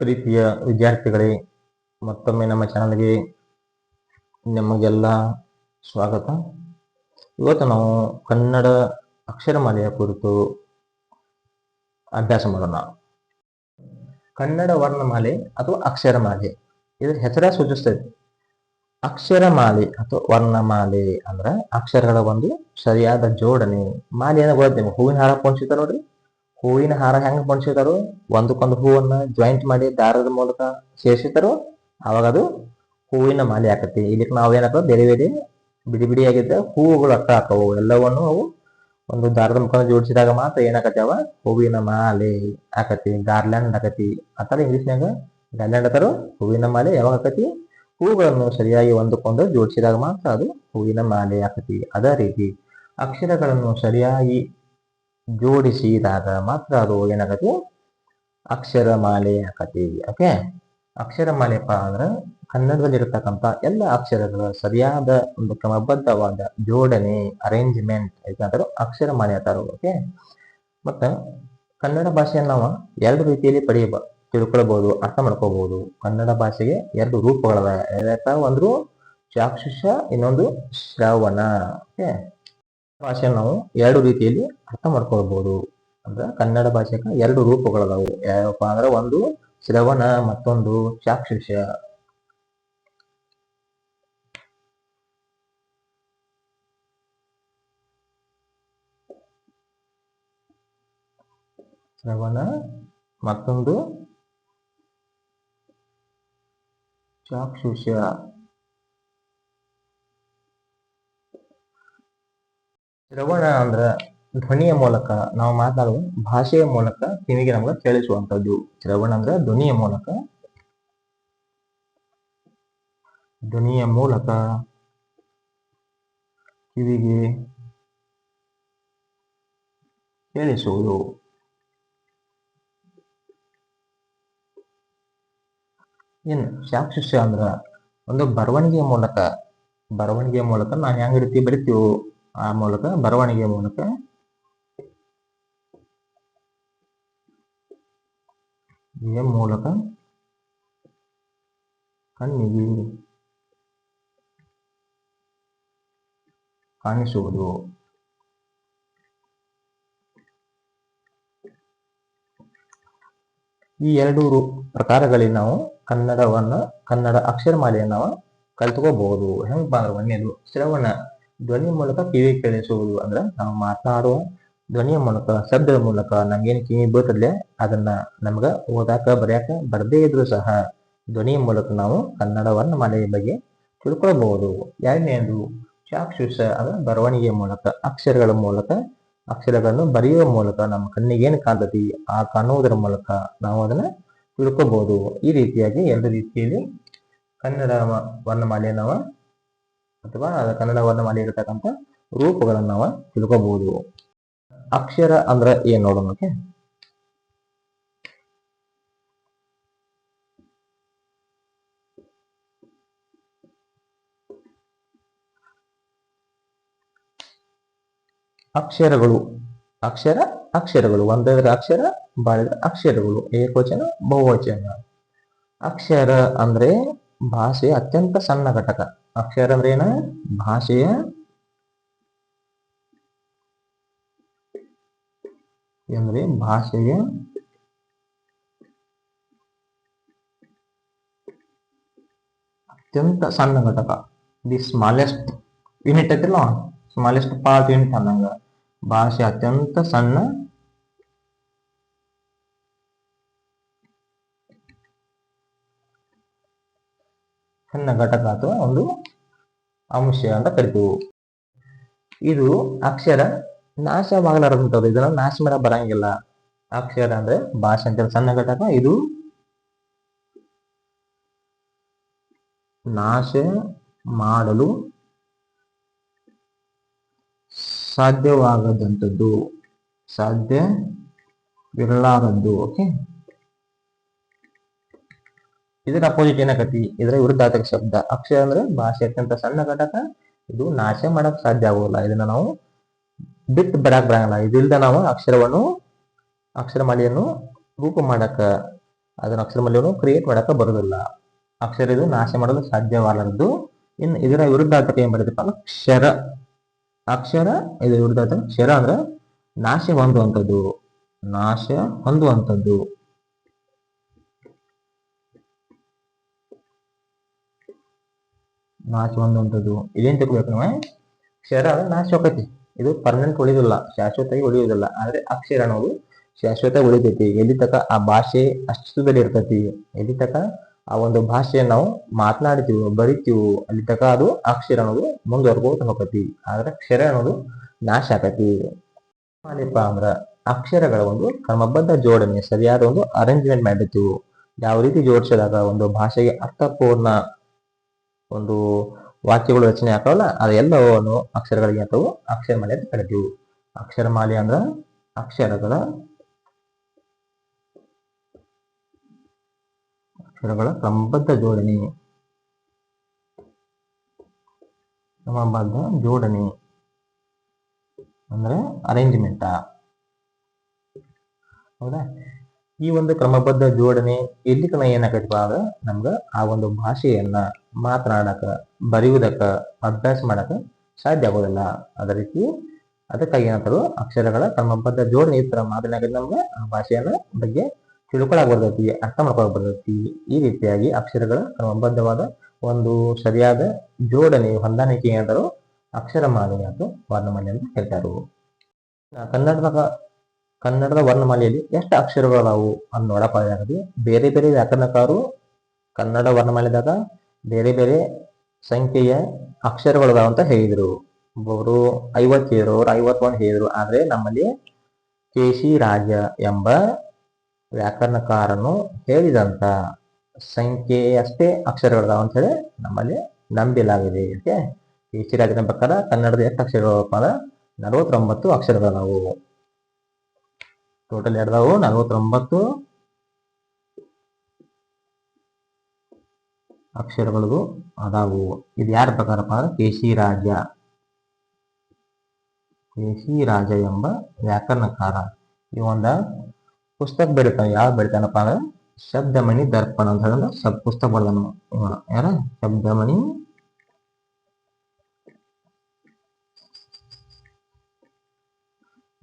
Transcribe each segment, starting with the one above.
ಪ್ರೀತಿಯ ವಿದ್ಯಾರ್ಥಿಗಳೇ, ಮತ್ತೊಮ್ಮೆ ನಮ್ಮ ಚಾನಲ್ಗೆ ನಿಮಗೆಲ್ಲ ಸ್ವಾಗತ. ಇವತ್ತು ನಾವು ಕನ್ನಡ ಅಕ್ಷರಮಾಲೆಯ ಕುರಿತು ಅಭ್ಯಾಸ ಮಾಡೋಣ. ಕನ್ನಡ ವರ್ಣಮಾಲೆ ಅಥವಾ ಅಕ್ಷರಮಾಲೆ, ಇದರ ಹೆಸರೇ ಸೂಚಿಸ್ತದೆ. ಅಕ್ಷರಮಾಲೆ ಅಥವಾ ವರ್ಣಮಾಲೆ ಅಂದ್ರೆ ಅಕ್ಷರಗಳ ಒಂದು ಸರಿಯಾದ ಜೋಡಣೆ. ಮಾಲೆ ಅಂದ್ರೆ ಗೊತ್ತಿದೆ, ಹೂವಿನ ಹಾರ ಪೋಣಿಸಿರ್ತಾರೆ ನೋಡ್ರಿ. ಹೂವಿನ ಹಾರ ಹೆಂಗ್ ಪೋಣಿಸಿರ್ತಾರೋ, ಒಂದಕ್ಕೊಂದು ಹೂವನ್ನ ಜಾಯಿಂಟ್ ಮಾಡಿ ದಾರದ ಮೂಲಕ ಸೇರಿಸಿರ್ತಾರೋ, ಅವಾಗ ಅದು ಹೂವಿನ ಮಾಲೆ ಆಕತಿ. ಇದಕ್ಕೆ ನಾವು ಏನಾಗ್ತದೆ, ಬೇರೆ ಬೇರೆ ಬಿಡಿ ಬಿಡಿಯಾಗಿದ್ದ ಹೂವುಗಳು ಅರ್ಥ ಹಾಕವು. ಎಲ್ಲವನ್ನು ಅವು ಒಂದು ದಾರದ ಮುಖಾಂತರ ಜೋಡಿಸಿದಾಗ ಮಾತ್ರ ಏನಾಕತಿ, ಅವ ಹೂವಿನ ಮಾಲೆ ಆಕತಿ, ಗಾರ್ಲ್ಯಾಂಡ್ ಆಕತಿ. ಅಥವಾ ಇಂಗ್ಲಿಷ್ನಾಗ ಗಾರ್ಲ್ಯಾಂಡ್ ಅಂತಾರೋ. ಹೂವಿನ ಮಾಲೆ ಯಾವಾಗ ಆಕತಿ, ಹೂಗಳನ್ನು ಸರಿಯಾಗಿ ಒಂದಕ್ಕೊಂದು ಜೋಡಿಸಿದಾಗ ಮಾತ್ರ ಅದು ಹೂವಿನ ಮಾಲೆ ಆಕತಿ. ಅದೇ ರೀತಿ ಅಕ್ಷರಗಳನ್ನು ಸರಿಯಾಗಿ ಜೋಡಿಸಿದಾಗ ಮಾತ್ರ ಅದು ಏನಾಗತಿ, ಅಕ್ಷರಮಾಲೆ ಆಕತಿ. ಓಕೆ, ಅಕ್ಷರಮಾಲೆಪ್ಪ ಅಂದ್ರೆ ಕನ್ನಡದಲ್ಲಿರತಕ್ಕಂಥ ಎಲ್ಲ ಅಕ್ಷರಗಳ ಸರಿಯಾದ ಒಂದು ಕ್ರಮಬದ್ಧವಾದ ಜೋಡಣೆ, ಅರೇಂಜ್ಮೆಂಟ್ ಯಾಕಂದ್ರೆ ಅಕ್ಷರಮಾಲೆ ಅಂತಾರ. ಓಕೆ, ಮತ್ತ ಕನ್ನಡ ಭಾಷೆಯನ್ನು ನಾವು ಎರಡು ರೀತಿಯಲ್ಲಿ ತಿಳ್ಕೊಳ್ಬಹುದು, ಅರ್ಥ ಮಾಡ್ಕೋಬಹುದು. ಕನ್ನಡ ಭಾಷೆಗೆ ಎರಡು ರೂಪಗಳವ. ಒಂದು ಚಾಕ್ಷುಷ, ಇನ್ನೊಂದು ಶ್ರವಣ. ಓಕೆ, ಭಾಷೆಯನ್ನು ನಾವು ಎರಡು ರೀತಿಯಲ್ಲಿ ಅರ್ಥ ಮಾಡ್ಕೊಳ್ಬಹುದು. ಅಂದ್ರೆ ಕನ್ನಡ ಭಾಷೆಗೆ ಎರಡು ರೂಪಗಳದಾವು. ಯಾವಪ್ಪ ಅಂದ್ರೆ ಒಂದು ಶ್ರವಣ, ಮತ್ತೊಂದು ಚಾಕ್ಷುಷ. ಶ್ರವಣ ಮತ್ತೊಂದು ಚಾಕ್ಷುಷ. ಶ್ರವಣ ಅಂದ್ರ ಧ್ವನಿಯ ಮೂಲಕ ನಾವು ಮಾತನಾಡುವ ಭಾಷೆಯ ಮೂಲಕ ಕಿವಿಗೆ ನಮ್ಗೆ ಕೇಳಿಸುವಂಥದ್ದು. ಶ್ರವಣ ಅಂದ್ರೆ ಧ್ವನಿಯ ಮೂಲಕ ಕಿವಿಗೆ ಕೇಳಿಸುವುದು. ಇನ್ನು ಚಾಕ್ಷುಷ ಅಂದ್ರ ಒಂದು ಬರವಣಿಗೆಯ ಮೂಲಕ ನಾವು ಹೆಂಗ್ ರೀತಿ ಬರಿತೀವೋ ಆ ಮೂಲಕ, ಬರವಣಿಗೆಯ ಮೂಲಕ ಕಣ್ಣಿಗೆ ಕಾಣಿಸುವುದು. ಈ ಎರಡು ಪ್ರಕಾರಗಳಲ್ಲಿ ನಾವು ಕನ್ನಡ ಅಕ್ಷರಮಾಲೆಯನ್ನು ನಾವು ಕಲ್ತ್ಕೋಬಹುದು. ಹೆಂಗಪ್ಪ ಅಂದ್ರೆ ಒಂದೇದು ಶ್ರವಣ, ಧ್ವನಿ ಮೂಲಕ ಕಿವಿ ಕೇಳಿಸುವುದು. ಅಂದ್ರೆ ನಾವು ಮಾತನಾಡುವ ಧ್ವನಿಯ ಮೂಲಕ, ಶಬ್ದದ ಮೂಲಕ ನಮ್ಗೇನು ಕಿವಿ ಬೀಳ್ತದಲೆ ಅದನ್ನ ನಮ್ಗ ಓದಾಕ ಬರೆಯಾಕ ಬರದೇ ಇದ್ರು ಸಹ ಧ್ವನಿಯ ಮೂಲಕ ನಾವು ಕನ್ನಡ ವರ್ಣಮಾಲೆಯ ಬಗ್ಗೆ ತಿಳ್ಕೊಳ್ಬಹುದು. ಎರಡನೇದು ಚಾಕ್ಷುಷ, ಅಂದ್ರೆ ಬರವಣಿಗೆಯ ಮೂಲಕ, ಅಕ್ಷರಗಳನ್ನು ಬರೆಯುವ ಮೂಲಕ ನಮ್ಮ ಕಣ್ಣಿಗೆ ಏನು ಕಾಣ್ತತಿ ಆ ಕಾಣುವುದರ ಮೂಲಕ ನಾವು ಅದನ್ನ ತಿಳ್ಕೊಬಹುದು. ಈ ರೀತಿಯಾಗಿ ಎರಡು ರೀತಿಯಲ್ಲಿ ಕನ್ನಡ ವರ್ಣಮಾಲೆಯ ಅಥವಾ ಕನ್ನಡ ವರ್ಣಮಾಲೆ ಇರತಕ್ಕಂಥ ರೂಪಗಳನ್ನು ನಾವು ತಿಳ್ಕೊಬಹುದು. ಅಕ್ಷರ ಅಂದ್ರೆ ಏನ್ ನೋಡೋಣ. ಅಕ್ಷರಗಳು ಒಂದಾದ್ರೆ ಅಕ್ಷರ, ಬಾಳಿದ್ರೆ ಅಕ್ಷರಗಳು. ಏಕವಚನ, ಬಹುವಚನ. ಅಕ್ಷರ ಅಂದ್ರೆ ಭಾಷೆಯ ಅತ್ಯಂತ ಸಣ್ಣ ಘಟಕ. ಅಕ್ಷರ ಅಂದ್ರೆ ಏನ, ಭಾಷೆಯ ಅತ್ಯಂತ ಸಣ್ಣ ಘಟಕ. ದಿ ಸ್ಮಾಲೆಸ್ಟ್ ಯೂನಿಟ್ ಐತಿಲ್ಲ, ಸ್ಮಾಲೆಸ್ಟ್ ಪಾರ್ಟ್ ಯೂನಿಟ್ ಅನ್ನಂಗ ಭಾಷೆ ಅತ್ಯಂತ ಸಣ್ಣ ಘಟಕ ಅಥವಾ ಒಂದು ಅಂಶ ಅಂತ ಕರಿತೀವಿ. ಇದು ಅಕ್ಷರ ನಾಶವಾಗಲಾರದಂಥದ್ದು. ಇದನ್ನ ನಾಶ ಮಾಡಕ್ ಬರಂಗಿಲ್ಲ. ಅಕ್ಷರ ಅಂದ್ರೆ ಭಾಷೆ ಅಂತ ಸಣ್ಣ ಘಟಕ, ಇದು ನಾಶ ಮಾಡಲು ಸಾಧ್ಯವಿರಲಾರದ್ದು. ಓಕೆ, ಇದರ ಅಪೋಸಿಟ್ ಏನಾಗತಿ, ಇದರ ವಿರುದ್ಧಾರ್ಥಕ ಶಬ್ದ. ಅಕ್ಷರ ಅಂದ್ರೆ ಭಾಷೆ ಅತ್ಯಂತ ಸಣ್ಣ ಘಟಕ, ಇದು ನಾಶ ಮಾಡಕ್ ಸಾಧ್ಯ ಆಗೋಲ್ಲ. ಇದನ್ನ ನಾವು ಬಿಟ್ಟು ಬರಕ್ ಬರಂಗಿಲ್ಲ. ಇದಿಲ್ದ ನಾವು ಅಕ್ಷರಮಾಲೆಯನ್ನು ರೂಪ ಮಾಡಕ ಅದನ್ನ ಅಕ್ಷರಮಾಲೆಯನ್ನು ಕ್ರಿಯೇಟ್ ಮಾಡಕ್ಕೆ ಬರೋದಿಲ್ಲ. ಅಕ್ಷರ ಇದು ನಾಶ ಮಾಡಲು ಸಾಧ್ಯವಾಗದ್ದು. ಇನ್ನು ಇದರ ವಿರುದ್ಧಾರ್ಥಕ ಏನ್ ಬರೀತಪ್ಪ ಅಂದ್ರೆ ಕ್ಷರ. ಅಕ್ಷರ ಇದು ವಿರುದ್ಧಾರ್ಥಕ. ಕ್ಷರ ಅಂದ್ರೆ ನಾಶ ಹೊಂದುವಂಥದ್ದು. ನಾಶ ಹೊಂದುವಂಥದ್ದು. ನಾಶ ಹೊಂದುವಂಥದ್ದು ಇದೇನ್ ತಿಳ್ಕೊಬೇಕು ನಾವು. ಕ್ಷರ ಅಂದ್ರೆ ನಾಶ ಹೋಗತಿ. ಇದು ಪರ್ಮನೆಂಟ್ ಉಳಿಯೋದಿಲ್ಲ, ಶಾಶ್ವತವಾಗಿ ಉಳಿಯುವುದಿಲ್ಲ. ಆದ್ರೆ ಅಕ್ಷರ ಅನ್ನೋದು ಶಾಶ್ವತ ಉಳಿತೈತಿ. ಎಲ್ಲಿ ತಕ ಆ ಭಾಷೆ ಅಸ್ತಿತ್ವದಲ್ಲಿ ಇರ್ತೈತಿ, ಎಲ್ಲಿ ತಕ ಆ ಒಂದು ಭಾಷೆಯನ್ನು ನಾವು ಮಾತನಾಡ್ತೀವಿ, ಬರಿತೀವಿ, ಅಲ್ಲಿ ತಕ ಅದು ಅಕ್ಷರ ಅನ್ನೋದು ಮುಂದುವರ್ಕೋತ ಹೋಗತಿ. ಆದ್ರೆ ಕ್ಷರ ಅನ್ನೋದು ನಾಶ ಆಕತಿ. ಏನಪ್ಪ ಅಂದ್ರ ಅಕ್ಷರಗಳ ಒಂದು ಕ್ರಮಬದ್ಧ ಜೋಡಣೆ, ಸರಿಯಾದ ಒಂದು ಅರೇಂಜ್ಮೆಂಟ್ ಮಾಡಿರ್ತೀವಿ. ಯಾವ ರೀತಿ ಜೋಡಿಸಿದಾಗ ಒಂದು ಭಾಷೆಗೆ ಅರ್ಥಪೂರ್ಣ ಒಂದು ವಾಕ್ಯಗಳು ರಚನೆ ಆಗ್ತಾವಲ್ಲ, ಅದೆಲ್ಲವನ್ನು ಅಕ್ಷರಗಳಿಗೆ ಅಥವಾ ಅಕ್ಷರಮಾಲೆ ಅಂತ ಕರಿತೀವಿ. ಅಕ್ಷರಮಾಲೆ ಅಂದ್ರ ಅಕ್ಷರಗಳ ಕ್ರಮಬದ್ಧ ಜೋಡಣೆ. ಕ್ರಮಬದ್ಧ ಜೋಡಣೆ ಅಂದ್ರೆ ಅರೇಂಜ್ಮೆಂಟ್. ಹೌದಾ? ಈ ಒಂದು ಕ್ರಮಬದ್ಧ ಜೋಡಣೆ ಎಲ್ಲಿ ತನ ಏನಾಗತ್ತಪ್ಪ ಅಂದ್ರೆ ನಮ್ಗ ಆ ಒಂದು ಭಾಷೆಯನ್ನ ಮಾತನಾಡಕ, ಬರೆಯುವುದಕ್ಕ, ಅಭ್ಯಾಸ ಮಾಡಕ ಸಾಧ್ಯ ಆಗೋದಿಲ್ಲ. ಅದೇ ರೀತಿ ಅದಕ್ಕಾಗಿ ಏನಂತಾರು ಅಕ್ಷರಗಳ ಕ್ರಮಬದ್ಧ ಜೋಡಣೆ ಈ ತರ ಮಾತನಾಡಿದ್ರೆ ನಮ್ಗೆ ಆ ಭಾಷೆಯನ್ನ ಬಗ್ಗೆ ತಿಳ್ಕೊಳಕ್ ಬರ್ತೈತಿ, ಅರ್ಥ ಮಾಡ್ಕೊಳಕ್ ಬರ್ತೈತಿ. ಈ ರೀತಿಯಾಗಿ ಅಕ್ಷರಗಳ ಕ್ರಮಬದ್ಧವಾದ ಒಂದು ಸರಿಯಾದ ಜೋಡಣೆ, ಹೊಂದಾಣಿಕೆ ಏನಾದರೂ ಅಕ್ಷರಮಾಲೆ ಅಥವಾ ವರ್ಣಮಾಲೆ ಅಂತ ಹೇಳ್ತಾರು. ಕನ್ನಡದ ವರ್ಣಮಾಲೆಯಲ್ಲಿ ಎಷ್ಟು ಅಕ್ಷರಗಳದಾವು ಅಂತ ನೋಡಕ್ಕಾಗತ್ತೆ. ಬೇರೆ ಬೇರೆ ವ್ಯಾಕರಣಕಾರರು ಕನ್ನಡ ವರ್ಣಮಾಲೆದಾಗ ಬೇರೆ ಬೇರೆ ಸಂಖ್ಯೆಯ ಅಕ್ಷರಗಳದಾವ ಅಂತ ಹೇಳಿದ್ರು. ಒಬ್ಬೊಬ್ರು 50 ಹೇಳಿದ್ರು, ಅವ್ರು 51 ಹೇಳಿದ್ರು. ಆದ್ರೆ ನಮ್ಮಲ್ಲಿ ಕೇಶಿ ರಾಜ ಎಂಬ ವ್ಯಾಕರಣಕಾರನು ಹೇಳಿದಂತ ಸಂಖ್ಯೆಯಷ್ಟೇ ಅಕ್ಷರಗಳದಾವ ಅಂತ ಹೇಳಿ ನಮ್ಮಲ್ಲಿ ನಂಬಿಲಾಗಿದೆ. ಓಕೆ, ಕೇಶಿ ರಾಜನ ಪ್ರಕಾರ ಕನ್ನಡದ ಎಷ್ಟು ಅಕ್ಷರಗಳಪ್ಪ ಅಂದ್ರೆ 49 ಅಕ್ಷರಗಳದಾವು. ಟೋಟಲ್ ಎರಡದಾವು 49 ಅಕ್ಷರಗಳು ಅದಾವು. ಇದು ಯಾರ ಪ್ರಕಾರಪ್ಪ ಅಂದ್ರೆ ಕೇಶಿ ರಾಜ ಎಂಬ ವ್ಯಾಕರಣಕಾರ. ಈ ಒಂದ ಪುಸ್ತಕ ಬರೀತಾನ. ಯಾವ ಬರೀತಾನಪ್ಪ ಅಂದ್ರೆ ಶಬ್ದಮಣಿ ದರ್ಪಣ ಅಂತ ಹೇಳ ಪುಸ್ತಕ ಬರ್ದಾನ. ಯಾರ? ಶಬ್ದಮಣಿ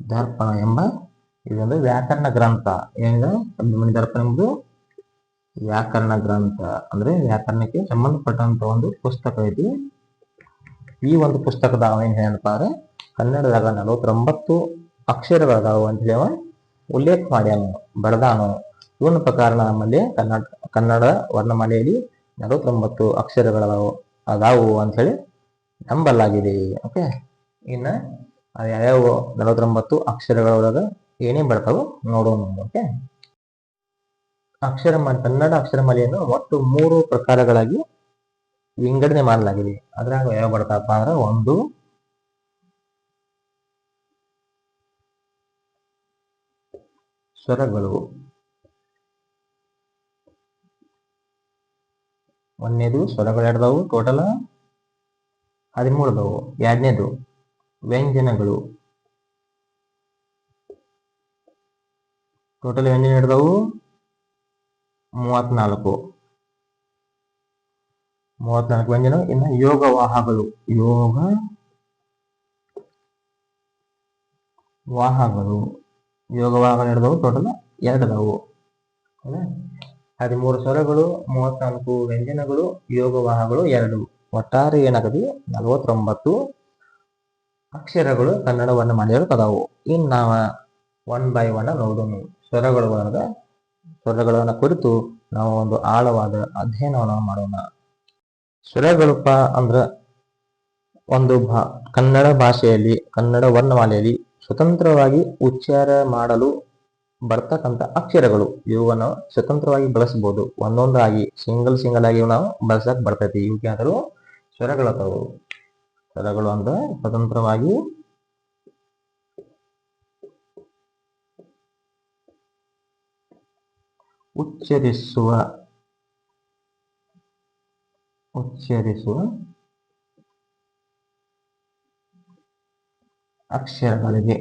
ದರ್ಪಣ ಎಂಬ ಇದೊಂದು ವ್ಯಾಕರಣ ಗ್ರಂಥ. ಏನಿದೆ? ಶಬ್ದಮಣಿ ದರ್ಪಣ ಎಂಬುದು ವ್ಯಾಕರಣ ಗ್ರಂಥ. ಅಂದ್ರೆ ವ್ಯಾಕರಣಕ್ಕೆ ಸಂಬಂಧಪಟ್ಟಂತ ಒಂದು ಪುಸ್ತಕ ಐತಿ. ಈ ಒಂದು ಪುಸ್ತಕದ ಏನ್ ಏನಪ್ಪ ಅಂದ್ರೆ ಕನ್ನಡದಾಗ 49 ಅಕ್ಷರಗಳದಾವು ಅಂತ ಹೇಳಿ ಉಲ್ಲೇಖ ಮಾಡ್ಯಾನು, ಬರದಾನು. ಇವನ ಪ್ರಕಾರ ನಮ್ಮಲ್ಲಿ ಕನ್ನಡ ವರ್ಣಮಾಲೆಯಲ್ಲಿ 49 ಅಕ್ಷರಗಳದಾವು ಅಂತ ಹೇಳಿ ನಂಬಲಾಗಿದೆ. ಓಕೆ, ಇನ್ನ ಯಾವ್ಯಾವ 49 ಅಕ್ಷರಗಳೊಳಗ ಏನೇ ಬರ್ತಾವ ನೋಡೋಣ. ಓಕೆ, ಕನ್ನಡ ಅಕ್ಷರಮಾಲೆಯನ್ನು ಒಟ್ಟು 3 ಪ್ರಕಾರಗಳಾಗಿ ವಿಂಗಡಣೆ ಮಾಡಲಾಗಿದೆ. ಅದ್ರಾಗ ಯಾವ ಬರ್ತಾವಪ್ಪ ಅಂದ್ರೆ ಒಂದು ಸ್ವರಗಳು. ಒಂದನೇದು ಸ್ವರಗಳು ಎರಡದಾವು, ಟೋಟಲ್ 13 ಅದಾವು. ಎರಡನೇದು ವ್ಯಂಜನಗಳು, ಟೋಟಲ್ ವ್ಯಂಜನ ಹಿಡಿದವು 34 ವ್ಯಂಜನ. ಇನ್ನು ಯೋಗವಾಹಗಳು ಹಿಡಿದವು ಟೋಟಲ್ 2 ಅದಾವು. 13 ಸ್ವರಗಳು, 34 ವ್ಯಂಜನಗಳು, ಯೋಗವಾಹಗಳು 2. ಒಟ್ಟಾರೆ ಏನಾಗತಿ 49 ಅಕ್ಷರಗಳು ಕನ್ನಡ ವರ್ಣಮಾಲೆಗಳು ಅದಾವು. ಇನ್ನು ನಾವ 1 by 1 ನೋಡೋಣ. ಸ್ವರಗಳನ್ನ ಕುರಿತು ನಾವು ಒಂದು ಆಳವಾದ ಅಧ್ಯಯನವನ್ನು ಮಾಡೋಣ. ಸ್ವರಗಳಪ್ಪ ಅಂದ್ರ ಒಂದು ಕನ್ನಡ ಭಾಷೆಯಲ್ಲಿ, ಕನ್ನಡ ವರ್ಣಮಾಲೆಯಲ್ಲಿ ಸ್ವತಂತ್ರವಾಗಿ ಉಚ್ಚಾರ ಮಾಡಲು ಬರ್ತಕ್ಕಂಥ ಅಕ್ಷರಗಳು. ಇವುಗಳನ್ನು ಸ್ವತಂತ್ರವಾಗಿ ಬಳಸಬಹುದು. ಒಂದೊಂದಾಗಿ ಸಿಂಗಲ್ ಆಗಿ ನಾವು ಬಳಸಕ್ ಬರ್ತೈತಿ. ಇವಕ್ಕೆ ಆದರೂ ಸ್ವರಗಳತಾವು. ಸ್ವರಗಳು ಅಂದ್ರೆ ಸ್ವತಂತ್ರವಾಗಿ ಉಚ್ಚರಿಸುವ ಅಕ್ಷರಗಳಿಗೆ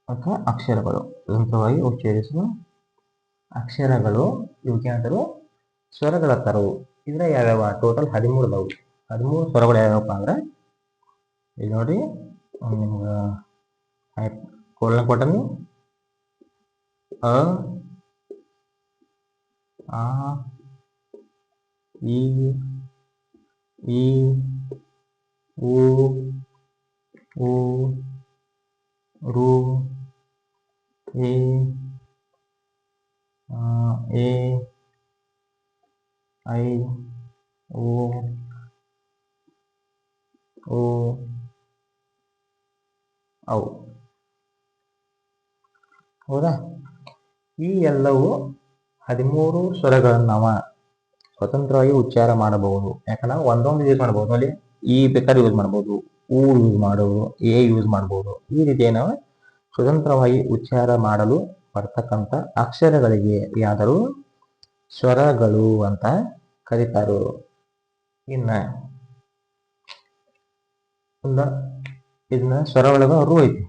ಅಥವಾ ಅಕ್ಷರಗಳು. ಸ್ವತಂತ್ರವಾಗಿ ಉಚ್ಚರಿಸುವ ಅಕ್ಷರಗಳು ಇವಕ್ಕೇನಂತಾರು ಸ್ವರಗಳ ತರವು. ಇದ್ರ ಯಾವ್ಯಾವ ಟೋಟಲ್ 13 ಅದಾವು. 13 ಸ್ವರಗಳು ಯಾವ್ಯಾವಪ್ಪ ಅಂದ್ರೆ ಇಲ್ಲಿ ನೋಡಿ, ನಿಮ್ಗೆ ಕೋಲನ್ ಕೊಟ್ಟನಿ. ಅ, ಆ, ಈ, ಈ, ಉ, ಊ, ರು, ಎ, ಎ, ಐ, ಓ, ಓ, ಔ. ಹೌದಾ? ಈ ಎಲ್ಲವೂ 13 ಸ್ವರಗಳನ್ನು ನಾವು ಸ್ವತಂತ್ರವಾಗಿ ಉಚ್ಚಾರ ಮಾಡಬಹುದು. ಯಾಕಂದ್ರೆ ಒಂದೊಂದು ಯೂಸ್ ಮಾಡಬಹುದು. ಅಲ್ಲಿ ಈ ಬೇಕಾದ್ರೆ ಯೂಸ್ ಮಾಡಬಹುದು, ಊ ಯೂಸ್ ಮಾಡಬಹುದು, ಎ ಯೂಸ್ ಮಾಡಬಹುದು. ಈ ರೀತಿ ನಾವು ಸ್ವತಂತ್ರವಾಗಿ ಉಚ್ಚಾರ ಮಾಡಲು ಬರ್ತಕ್ಕಂಥ ಅಕ್ಷರಗಳಿಗೆ ಯಾದರೂ ಸ್ವರಗಳು ಅಂತ ಕರೀತಾರು. ಇನ್ನ ಇದನ್ನ ಸ್ವರ ಒಳಗ ರು ಐತಿ.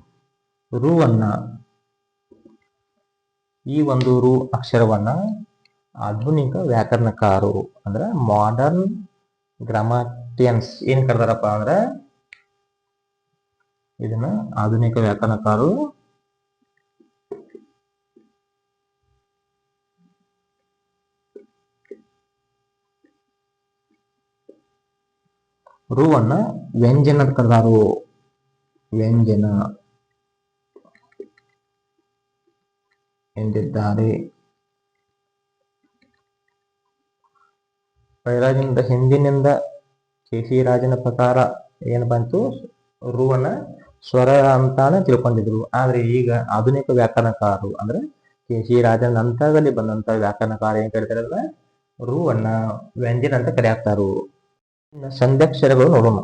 ರುವನ್ನ, ಈ ಒಂದು ರು ಅಕ್ಷರವನ್ನ ಆಧುನಿಕ ವ್ಯಾಕರಣಕಾರರು ಅಂದ್ರ ಮಾಡರ್ನ್ ಗ್ರಾಮಾಟಿಯನ್ಸ್ ಏನ್ ಕರ್ದಾರಪ್ಪ ಅಂದ್ರ ಇದನ್ನ ಆಧುನಿಕ ವ್ಯಾಕರಣಕಾರರು ರುವನ್ನ ವ್ಯಂಜನ ಕರ್ದಾರು. ವ್ಯಂಜನ ಎಂದಿದ್ದಾರೆ. ಪೈರಾಜಿಂದ ಹಿಂದಿನಿಂದ ಕೆ.ಸಿ. ರಾಜನ ಪ್ರಕಾರ ಏನ್ ಬಂತು, ರುವನ್ನ ಸ್ವರ ಅಂತಾನೆ ತಿಳ್ಕೊಂಡಿದ್ರು. ಆದ್ರೆ ಈಗ ಆಧುನಿಕ ವ್ಯಾಕರಣಕಾರರು ಅಂದ್ರೆ ಕೆ.ಸಿ. ರಾಜನ ನಂತರದಲ್ಲಿ ಬಂದಂತ ವ್ಯಾಕರಣಕಾರ ಏನ್ ಕರೀತಾರಲ್ಲ, ರುವನ್ನ ವ್ಯಂಜನ ಅಂತ ಕರೆಯಾಕ್ತಾರು. ಸಂಧ್ಯಕ್ಷರಗಳು ನೋಡೋಣ.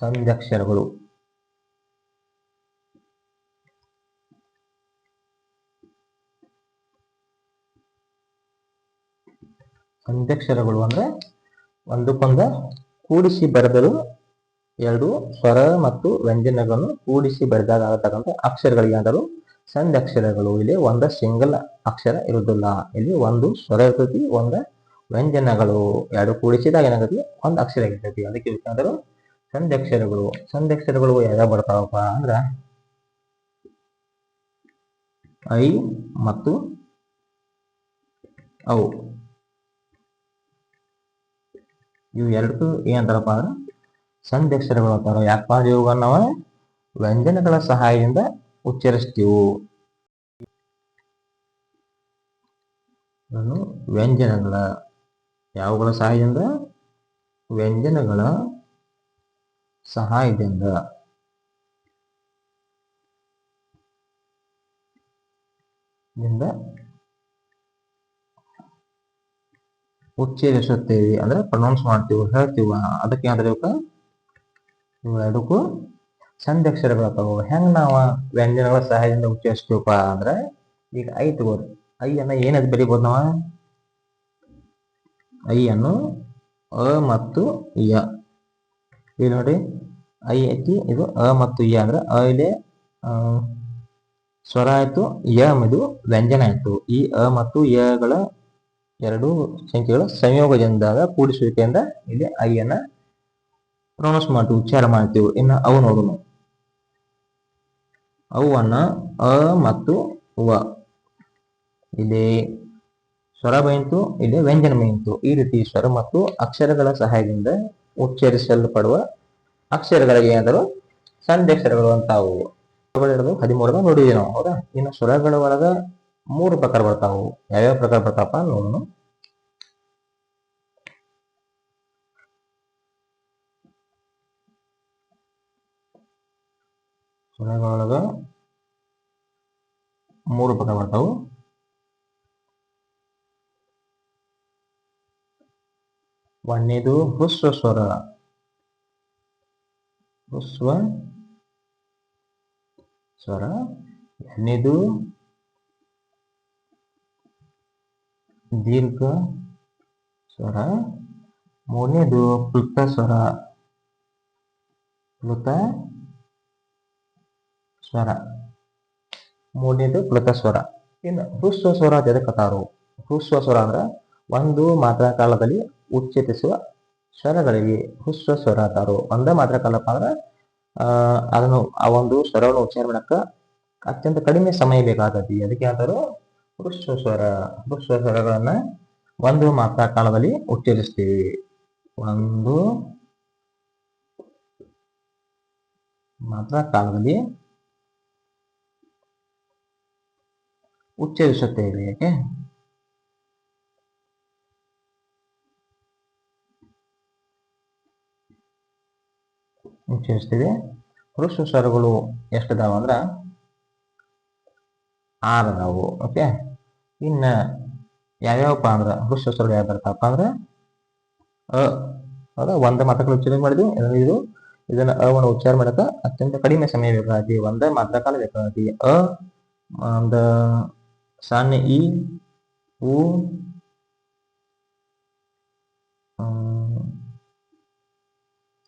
ಸಂಧ್ಯಕ್ಷರಗಳು ಸಂಧ್ಯಕ್ಷರಗಳು ಅಂದ್ರೆ ಒಂದಕ್ಕೊಂದ ಕೂಡಿಸಿ ಬರೆದರು ಎರಡು ಸ್ವರ ಮತ್ತು ವ್ಯಂಜನಗಳನ್ನು ಕೂಡಿಸಿ ಬರೆದಾಗ ಆಗತಕ್ಕಂಥ ಅಕ್ಷರಗಳಿಗೆ ಏನಾದರೂ ಸಂಧ್ಯಕ್ಷರಗಳು. ಇಲ್ಲಿ ಒಂದ ಸಿಂಗಲ್ ಅಕ್ಷರ ಇರುವುದಿಲ್ಲ. ಇಲ್ಲಿ ಒಂದು ಸ್ವರ ಇರ್ತೈತಿ, ಒಂದ ವ್ಯಂಜನಗಳು ಎರಡು ಕೂಡಿಸಿದಾಗ ಏನಾಗತಿ, ಒಂದು ಅಕ್ಷರ ಇರ್ತೈತಿ. ಅದಕ್ಕೆ ಏನಾದರೂ ಸಂಧ್ಯಕ್ಷರಗಳು. ಸಂಧ್ಯಕ್ಷರಗಳು ಯಾವ್ಯಾವ ಬರ್ತಾವಪ್ಪ ಅಂದ್ರ ಐ ಮತ್ತು ಔ. ಇವು ಎರಡು ಏನಂತಾರಪ್ಪ ಅಂದ್ರೆ ಸಂಧ್ಯಕ್ಷರಗಳು ಅಂತಾರ. ಯಾಕಪ್ಪ ಇವುಗಳನ್ನ ನಾವು ವ್ಯಂಜನಗಳ ಸಹಾಯದಿಂದ ಉಚ್ಚರಿಸ್ತೀವು. ವ್ಯಂಜನಗಳ ಯಾವುಗಳ ಸಹಾಯದಿಂದ? ವ್ಯಂಜನಗಳ ಸಹಾಯದಿಂದ ಉಚ್ಚರಿಸುತ್ತೇವೆ ಅಂದ್ರೆ ಪ್ರೊನೌನ್ಸ್ ಮಾಡ್ತೀವಿ, ಹೇಳ್ತೀವ. ಅದಕ್ಕೆ ಏನಾದ್ರೆ ಇವೆರಡಕ್ಕೂ ಸಂಧ್ಯಕ್ಷರಗಳು. ಹೆಂಗ್ ನಾವು ವ್ಯಂಜನಗಳ ಸಹಾಯದಿಂದ ಉಚ್ಚರಿಸ್ತೀವಪ್ಪ ಅಂದ್ರೆ, ಈಗ ಐ ತಗೋರಿ. ಐ ಅನ್ನ ಏನದು ಬರಿಬೋದು ನಾವ? ಐ ಅನ್ನು ಅ ಮತ್ತು ಯ. ಇಲ್ಲಿ ನೋಡಿ, ಐ ಐತಿ, ಇದು ಅ ಮತ್ತು ಯ ಅಂದ್ರೆ ಅ ಇಲ್ಲಿ ಸ್ವರ ಆಯ್ತು, ಯ ಇದು ವ್ಯಂಜನ ಆಯ್ತು. ಈ ಅ ಮತ್ತು ಯಗಳ ಎರಡು ಸಂಖ್ಯೆಗಳ ಸಂಯೋಗದಿಂದ ಕೂಡಿಸುವಿಕೆಯಿಂದ ಇಲ್ಲಿ ಐ ಅನ್ನ ಪ್ರೊನೌನ್ಸ್ ಮಾಡ್ತೀವಿ, ಉಚ್ಚಾರ ಮಾಡ್ತೀವಿ. ಇನ್ನು ಅವು ನೋಡೋಣ. ಅವನ್ನು ಅ ಮತ್ತು ವ, ಇಲ್ಲಿ ಸ್ವರ ಬೈಂತು, ಇಲ್ಲಿ ವ್ಯಂಜನ ಬೈಂತು. ಈ ರೀತಿ ಸ್ವರ ಮತ್ತು ಅಕ್ಷರಗಳ ಸಹಾಯದಿಂದ ಉಚ್ಚರಿಸಲ್ಪಡುವ ಅಕ್ಷರಗಳಿಗೆ ಏನಾದರೂ ಸಂಧ್ಯಕ್ಷರಗಳು ಅಂತಾವು. 13 ನೋಡಿದೀವಿ ನಾವು, ಹೌದಾ? ಇನ್ನು ಸ್ವರಗಳ ಒಳಗ 3 ಪ್ರಕಾರ ಬರ್ತಾವು. ಯಾವ್ಯಾವ ಪ್ರಕಾರ ಬರ್ತಾವಪ್ಪ ನೋಡೋಣ. ಸ್ವರಗಳೊಳಗ 3 ಪ್ರಕಾರ ಬರ್ತಾವು. ಒಂದನೇದು ಹ್ರಸ್ವ ಸ್ವರ. ಹ್ರಸ್ವ ಸ್ವರ. ಎರಡನೇದು ದೀರ್ಘ ಸ್ವರ. ಮೂರನೇದು ಪ್ಲುತ ಸ್ವರ. ಪ್ಲುತ ಸ್ವರ. ಮೂರನೇದು ಪ್ಲುತ ಸ್ವರ. ಇನ್ನು ಹ್ರಸ್ವ ಸ್ವರ ಎದಕ್ಕತಾರು? ಹ್ರಸ್ವ ಸ್ವರ ಅಂದ್ರ ಒಂದು ಮಾತ್ರಾ ಕಾಲದಲ್ಲಿ ಉಚ್ಚರಿಸುವ ಸ್ವರಗಳಿಗೆ ಹ್ರಸ್ವ ಸ್ವರ ಅಂತಾರು. ಒಂದೇ ಮಾತ್ರಾ ಕಾಲಪ್ಪ ಅಂದ್ರ ಅದನ್ನು ಆ ಒಂದು ಸ್ವರವನ್ನು ಉಚ್ಚಾರ ಮಾಡಕ್ಕ ಅತ್ಯಂತ ಕಡಿಮೆ ಸಮಯ ಬೇಕಾಗತಿ. ಅದಕ್ಕೆ ಅಂತಾರು ಹ್ರಸ್ವ ಸ್ವರ. ಹ್ರಸ್ವ ಸ್ವರಗಳನ್ನ ಒಂದು ಮಾತ್ರಾ ಕಾಲದಲ್ಲಿ ಉಚ್ಚರಿಸ್ತೀವಿ. ಒಂದು ಮಾತ್ರಾ ಕಾಲದಲ್ಲಿ ಉಚ್ಚರಿಸುತ್ತೇವೆ. ಓಕೆ, ಉಚ್ಚರಿಸ್ತೀವಿ. ಹ್ರಸ್ವ ಸ್ವರಗಳು ಎಷ್ಟದಾವ ಅಂದ್ರ 6 ಅದಾವು. ಓಕೆ, ಇನ್ನ ಯಾವ್ಯಾವಪ್ಪ ಅಂದ್ರ ಹ್ರಸ್ವ ಸ್ವರಗಳು ಯಾವ ಬರ್ತಾವಪ್ಪ ಅಂದ್ರ ಅದ ಒಂದ ಮಾತ್ರಗಳು ಉಚ್ಚಾರ ಮಾಡಿದ್ವಿ. ಇದು ಇದನ್ನ ಅವನ್ನು ಉಚ್ಚಾರ ಮಾಡಕ ಅತ್ಯಂತ ಕಡಿಮೆ ಸಮಯ ಬೇಕಾಗತಿ. ಒಂದೇ ಮಾತ್ರ ಕಾಲ ಬೇಕಾಗತಿ. ಒಂದು ಸಣ್ಣ ಇ, ಉ,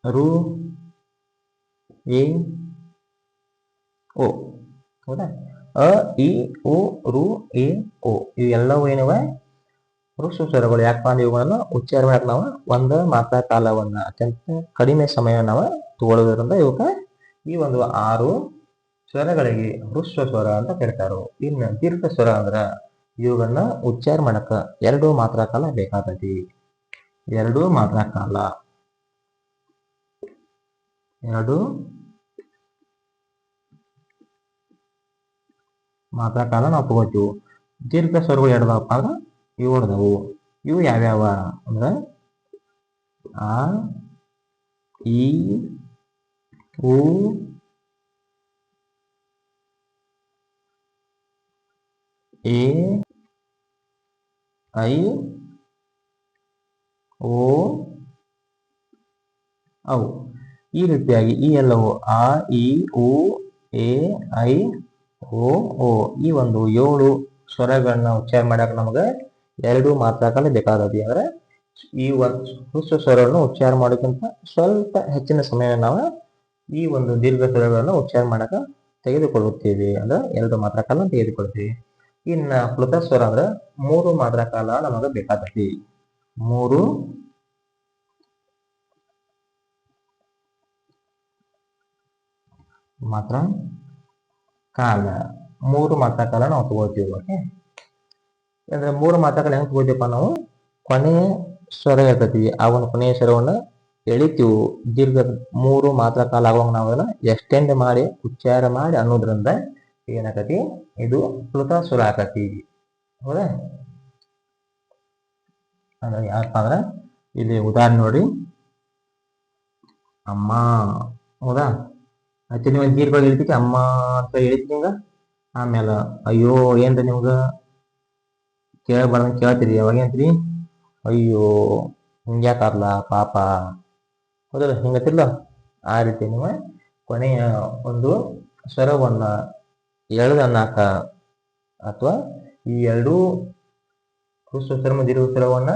ರು, ಎ, ಓ. ಹೌದಾ? ಅ, ಇ, ಉ, ರು, ಎ, ಓ ಇವೆಲ್ಲವೂ ಏನವ ಹ್ರಸ್ವ ಸ್ವರಗಳು. ಯಾಕಪ್ಪ ಅಂದ್ರೆ ಇವುಗಳನ್ನ ಉಚ್ಚಾರ ಮಾಡಕ್ ನಾವು ಒಂದ ಮಾತ್ರಾ ಕಾಲವನ್ನ ಅತ್ಯಂತ ಕಡಿಮೆ ಸಮಯ ನಾವು ತಗೊಳ್ಳೋದ್ರಿಂದ ಇವಕ್ಕ ಈ ಒಂದು 6 ಸ್ವರಗಳಿಗೆ ಹ್ರಸ್ವ ಸ್ವರ ಅಂತ ಕರೀತಾರು. ಇನ್ನು ದೀರ್ಘ ಸ್ವರ ಅಂದ್ರ ಇವುಗಳನ್ನ ಉಚ್ಚಾರ ಮಾಡಕ 2 ಮಾತ್ರಾ ಕಾಲ ಬೇಕಾಗತಿ. 2 ಮಾತ್ರಾ ಕಾಲ, 2 ಮಾತ್ರಾ ಕಾಲ ನಾವು ತಗೋತೀವಿ. ದೀರ್ಘ ಸ್ವರಗಳು ಎರಡದವಪ್ಪ ಅಂದ್ರ 7 ಅದಾವು. ಇವು ಯಾವ್ಯಾವ ಅಂದ್ರ ಆ, ಇ, ಉ, ಎ, ಐ, ಓ, ಔ. ಈ ರೀತಿಯಾಗಿ ಈ ಎಲ್ಲವೂ ಆ, ಇ, ಉ, ಎ, ಐ, ಓ ಈ ಒಂದು 7 ಸ್ವರಗಳನ್ನ ಉಚ್ಚಾರ ಮಾಡಕ್ ನಮಗ 2 ಮಾತ್ರಾ ಕಾಲ ಬೇಕಾಗತಿ. ಅಂದ್ರೆ ಈ ಒಂದು ಹ್ರಸ್ವ ಸ್ವರವನ್ನು ಉಚ್ಚಾರ ಮಾಡೋಕ್ಕಿಂತ ಸ್ವಲ್ಪ ಹೆಚ್ಚಿನ ಸಮಯ ನಾವು ಈ ಒಂದು ದೀರ್ಘ ಸ್ವರಗಳನ್ನು ಉಚ್ಚಾರ ಮಾಡಕ ತೆಗೆದುಕೊಳ್ಳುತ್ತೇವೆ. ಅಂದ್ರೆ 2 ಮಾತ್ರಾ ಕಾಲ ತೆಗೆದುಕೊಳ್ತೀವಿ. ಇನ್ನ ಪ್ಲುತ ಸ್ವರ ಅಂದ್ರ 3 ಮಾತ್ರಾ ಕಾಲ ನಮಗ ಬೇಕಾಗತಿ. 3 ಮಾತ್ರಾ ಕಾಲ, 3 ಮಾತ್ರಾ ಕಾಲ ನಾವು ತಗೋತೀವಿ. ಓಕೆ, ಅಂದ್ರೆ 3 ಮಾತ್ರಾ ಕಾಲ ಹೆಂಗ್ ತಗೋತೀವಪ್ಪ ನಾವು? ಕೊನೆಯ ಸ್ವರ ಇರ್ತೈತಿ, ಆ ಒಂದು ಕೊನೆಯ ಸ್ವರವನ್ನ ಎಳಿತೀವಿ. ದೀರ್ಘ 3 ಮಾತ್ರಾ ಕಾಲ ಆಗುವಂಗ ನಾವು ಅದನ್ನ ಎಕ್ಸ್ಟೆಂಡ್ ಮಾಡಿ ಉಚ್ಚಾರ ಮಾಡಿ ಅನ್ನೋದ್ರಿಂದ ಏನಾಗತಿ? ಇದು ಪ್ಲುತ ಸ್ವರ ಆಕತಿ. ಹೌದಾ? ಅಂದ್ರೆ ಯಾಕಪ್ಪ ಅಂದ್ರ ಇಲ್ಲಿ ಉದಾಹರಣೆ ನೋಡಿ, ಅಮ್ಮ. ಹೌದಾ? ಆಯ್ತು, ನೀವು ದೀರ್ಘ ಹೇಳ್ತೀವಿ ಅಮ್ಮ ಅಂತ ಹೇಳಿದ್ ನಿಮ್ಗ. ಆಮೇಲೆ ಅಯ್ಯೋ ಏನ್ರಿ ನಿಮ್ಗ ಕೇಳಬಾರ್ದಂಗ ಕೇಳ್ತೀರಿ. ಯಾವಾಗ ಏನ್ರಿ ಅಯ್ಯೋ ಹಿಂಗ್ಯಾಕಾರ್ಲ ಪಾಪ. ಹೌದಲ್ಲ? ಹಿಂಗತಿರ್ಲ ಆ ರೀತಿ ನೀವು ಕೊನೆಯ ಒಂದು ಸ್ವರವನ್ನ ಎಳೆದನ್ನಾಕ ಅಥವಾ ಈ 2 ಹ್ರಸ್ವ ಸ್ವರ ದೀರ್ಘ ಸ್ವರವನ್ನ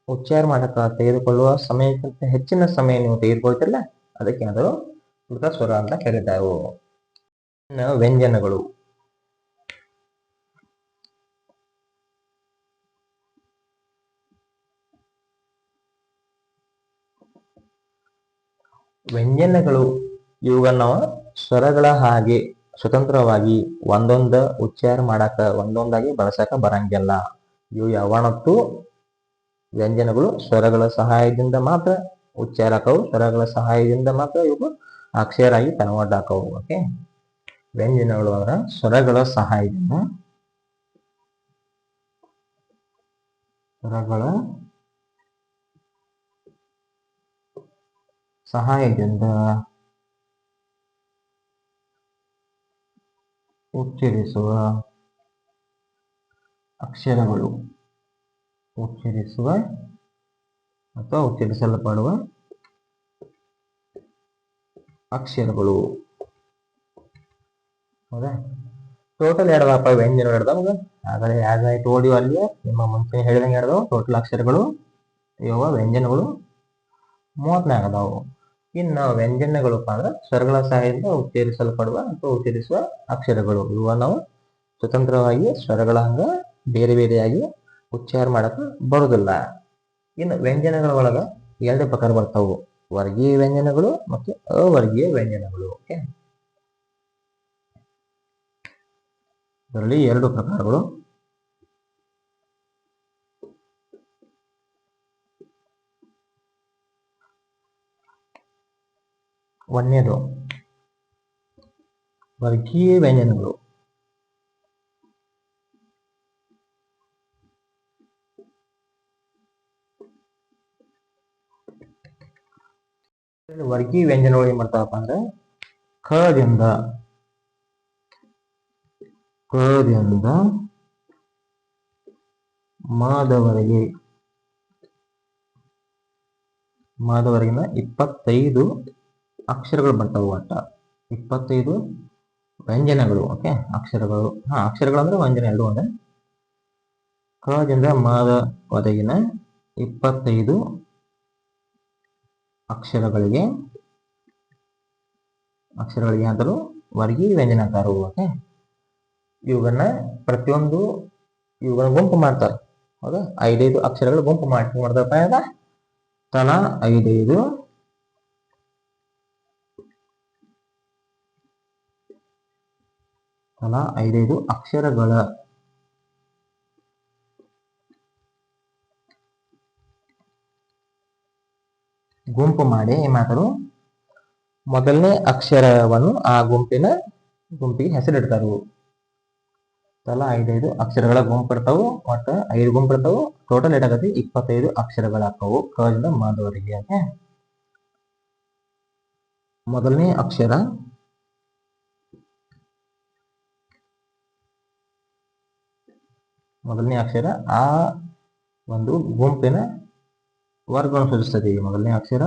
ಉಚ್ಚಾರ ಮಾಡಕ ತೆಗೆದುಕೊಳ್ಳುವ ಸಮಯಕ್ಕಿಂತ ಹೆಚ್ಚಿನ ಸಮಯ ನೀವು ತೆಗೆದುಕೊಳ್ತಿರಲ್ಲ, ಅದಕ್ಕೆ ಏನಾದ್ರು ಪ್ಲುತ ಸ್ವರ ಅಂತ ಕರೀತಾವು. ಇನ್ನು ವ್ಯಂಜನಗಳು. ವ್ಯಂಜನಗಳು ಇವುಗಳನ್ನ ನಾವು ಸ್ವರಗಳ ಹಾಗೆ ಸ್ವತಂತ್ರವಾಗಿ ಒಂದೊಂದ ಉಚ್ಚಾರ ಮಾಡಾಕ ಒಂದೊಂದಾಗಿ ಬಳಸಕ ಬರಂಗಿಲ್ಲ. ಇವು ಯಾವತ್ತೂ ವ್ಯಂಜನಗಳು ಸ್ವರಗಳ ಸಹಾಯದಿಂದ ಮಾತ್ರ ಉಚ್ಚಾರ ಆಕವು. ಸ್ವರಗಳ ಸಹಾಯದಿಂದ ಮಾತ್ರ ಇವು ಅಕ್ಷರ ಆಗಿ ಕನ್ವರ್ಟ್ ಆಕವು. ಓಕೆ, ವ್ಯಂಜನಗಳು ಅಂದ್ರ ಸ್ವರಗಳ ಸಹಾಯದಿಂದ ಉಚ್ಚರಿಸುವ ಅಕ್ಷರಗಳು, ಉಚ್ಚರಿಸುವ ಅಥವಾ ಉಚ್ಚರಿಸಲ್ಪಡುವ ಅಕ್ಷರಗಳು. ಹೌದಾ? ಟೋಟಲ್ ಎರಡದಪ್ಪ ವ್ಯಂಜನಗಳು ಎರಡದವ. ಆಗಲೇ ಯಾವ್ದಾಯ್ತು ಓಡಿಯೋ ಅಲ್ಲಿ ನಿಮ್ಮ ಮುಂಚೆ ಹೇಳಿದಂಗೆ ಎರಡದವು ಟೋಟಲ್ ಅಕ್ಷರಗಳು. ಇವ ವ್ಯಂಜನಗಳು 34 ಅದಾವು. ಇನ್ನು ವ್ಯಂಜನಗಳಪ್ಪ ಅಂದ್ರೆ ಸ್ವರಗಳ ಸಹಾಯದಿಂದ ಉಚ್ಚರಿಸಲ್ಪಡುವ ಅಥವಾ ಉಚ್ಚರಿಸುವ ಅಕ್ಷರಗಳು. ಇವ ನಾವು ಸ್ವತಂತ್ರವಾಗಿ ಸ್ವರಗಳ ಹಂಗ ಬೇರೆ ಬೇರೆಯಾಗಿ ಉಚ್ಚಾರ ಮಾಡಕ್ಕೆ ಬರುದಿಲ್ಲ. ಇನ್ನು ವ್ಯಂಜನಗಳ ಒಳಗ ಎರಡು ಪ್ರಕಾರ ಬರ್ತಾವು, ವರ್ಗೀಯ ವ್ಯಂಜನಗಳು ಮತ್ತು ಅವರ್ಗೀಯ ವ್ಯಂಜನಗಳು. ಓಕೆ, ಇದರಲ್ಲಿ ಎರಡು ಪ್ರಕಾರಗಳು. ಒಂದನೇದು ವರ್ಗೀಯ ವ್ಯಂಜನಗಳು. ವರ್ಗೀಯ ವ್ಯಂಜನಗಳು ಏನ್ ಮಾಡ್ತಾವಪ್ಪ ಅಂದ್ರೆ ಖದಿಂದ ಮಾದವರೆಗೆ 25 ಅಕ್ಷರಗಳು ಬರ್ತಾವೆ. ಒಟ್ಟ 25 ವ್ಯಂಜನಗಳು. ಓಕೆ, ಅಕ್ಷರಗಳು. ಅಕ್ಷರಗಳು ಅಂದ್ರೆ ವ್ಯಂಜನ ಎರಡು ಒಂದೇ. ಖದಿಂದ ಮಾದವರೆಗಿನ 25 ಅಕ್ಷರಗಳಿಗೆ ಅಂತಲೂ ವರ್ಗೀಯ ವ್ಯಂಜನ ಅಂತಾರು. ಓಕೆ, ಇವುಗಳನ್ನ ಗುಂಪು ಮಾಡ್ತಾರೆ. ಹೌದಾ, 5 ಅಕ್ಷರಗಳು ಗುಂಪು ಮಾಡ್ತಾರಪ್ಪ. ತಲಾ 5 ಅಕ್ಷರಗಳ ಗುಂಪು ಮಾಡಿ ಏನ್ ಮಾಡ್ತಾರು, ಮೊದಲನೇ ಅಕ್ಷರವನ್ನು ಆ ಗುಂಪಿಗೆ ಹೆಸರಿಡ್ತಾರು. ತಲಾ 5 ಅಕ್ಷರಗಳ ಗುಂಪು ಇರ್ತಾವು. ಒಟ್ಟು 5 ಗುಂಪು ಇರ್ತಾವು. ಟೋಟಲ್ ಏಟಾಗತಿ 25 ಅಕ್ಷರಗಳಾಗ್ತಾವು ಕದಿಂದ ಮಾದವರೆಗೆ. ಓಕೆ, ಮೊದಲನೇ ಅಕ್ಷರ ಆ ಒಂದು ಗುಂಪಿನ ವರ್ಗವನ್ನು ಸೂಚಿಸ್ತದೆ. ಮೊದಲನೇ ಅಕ್ಷರ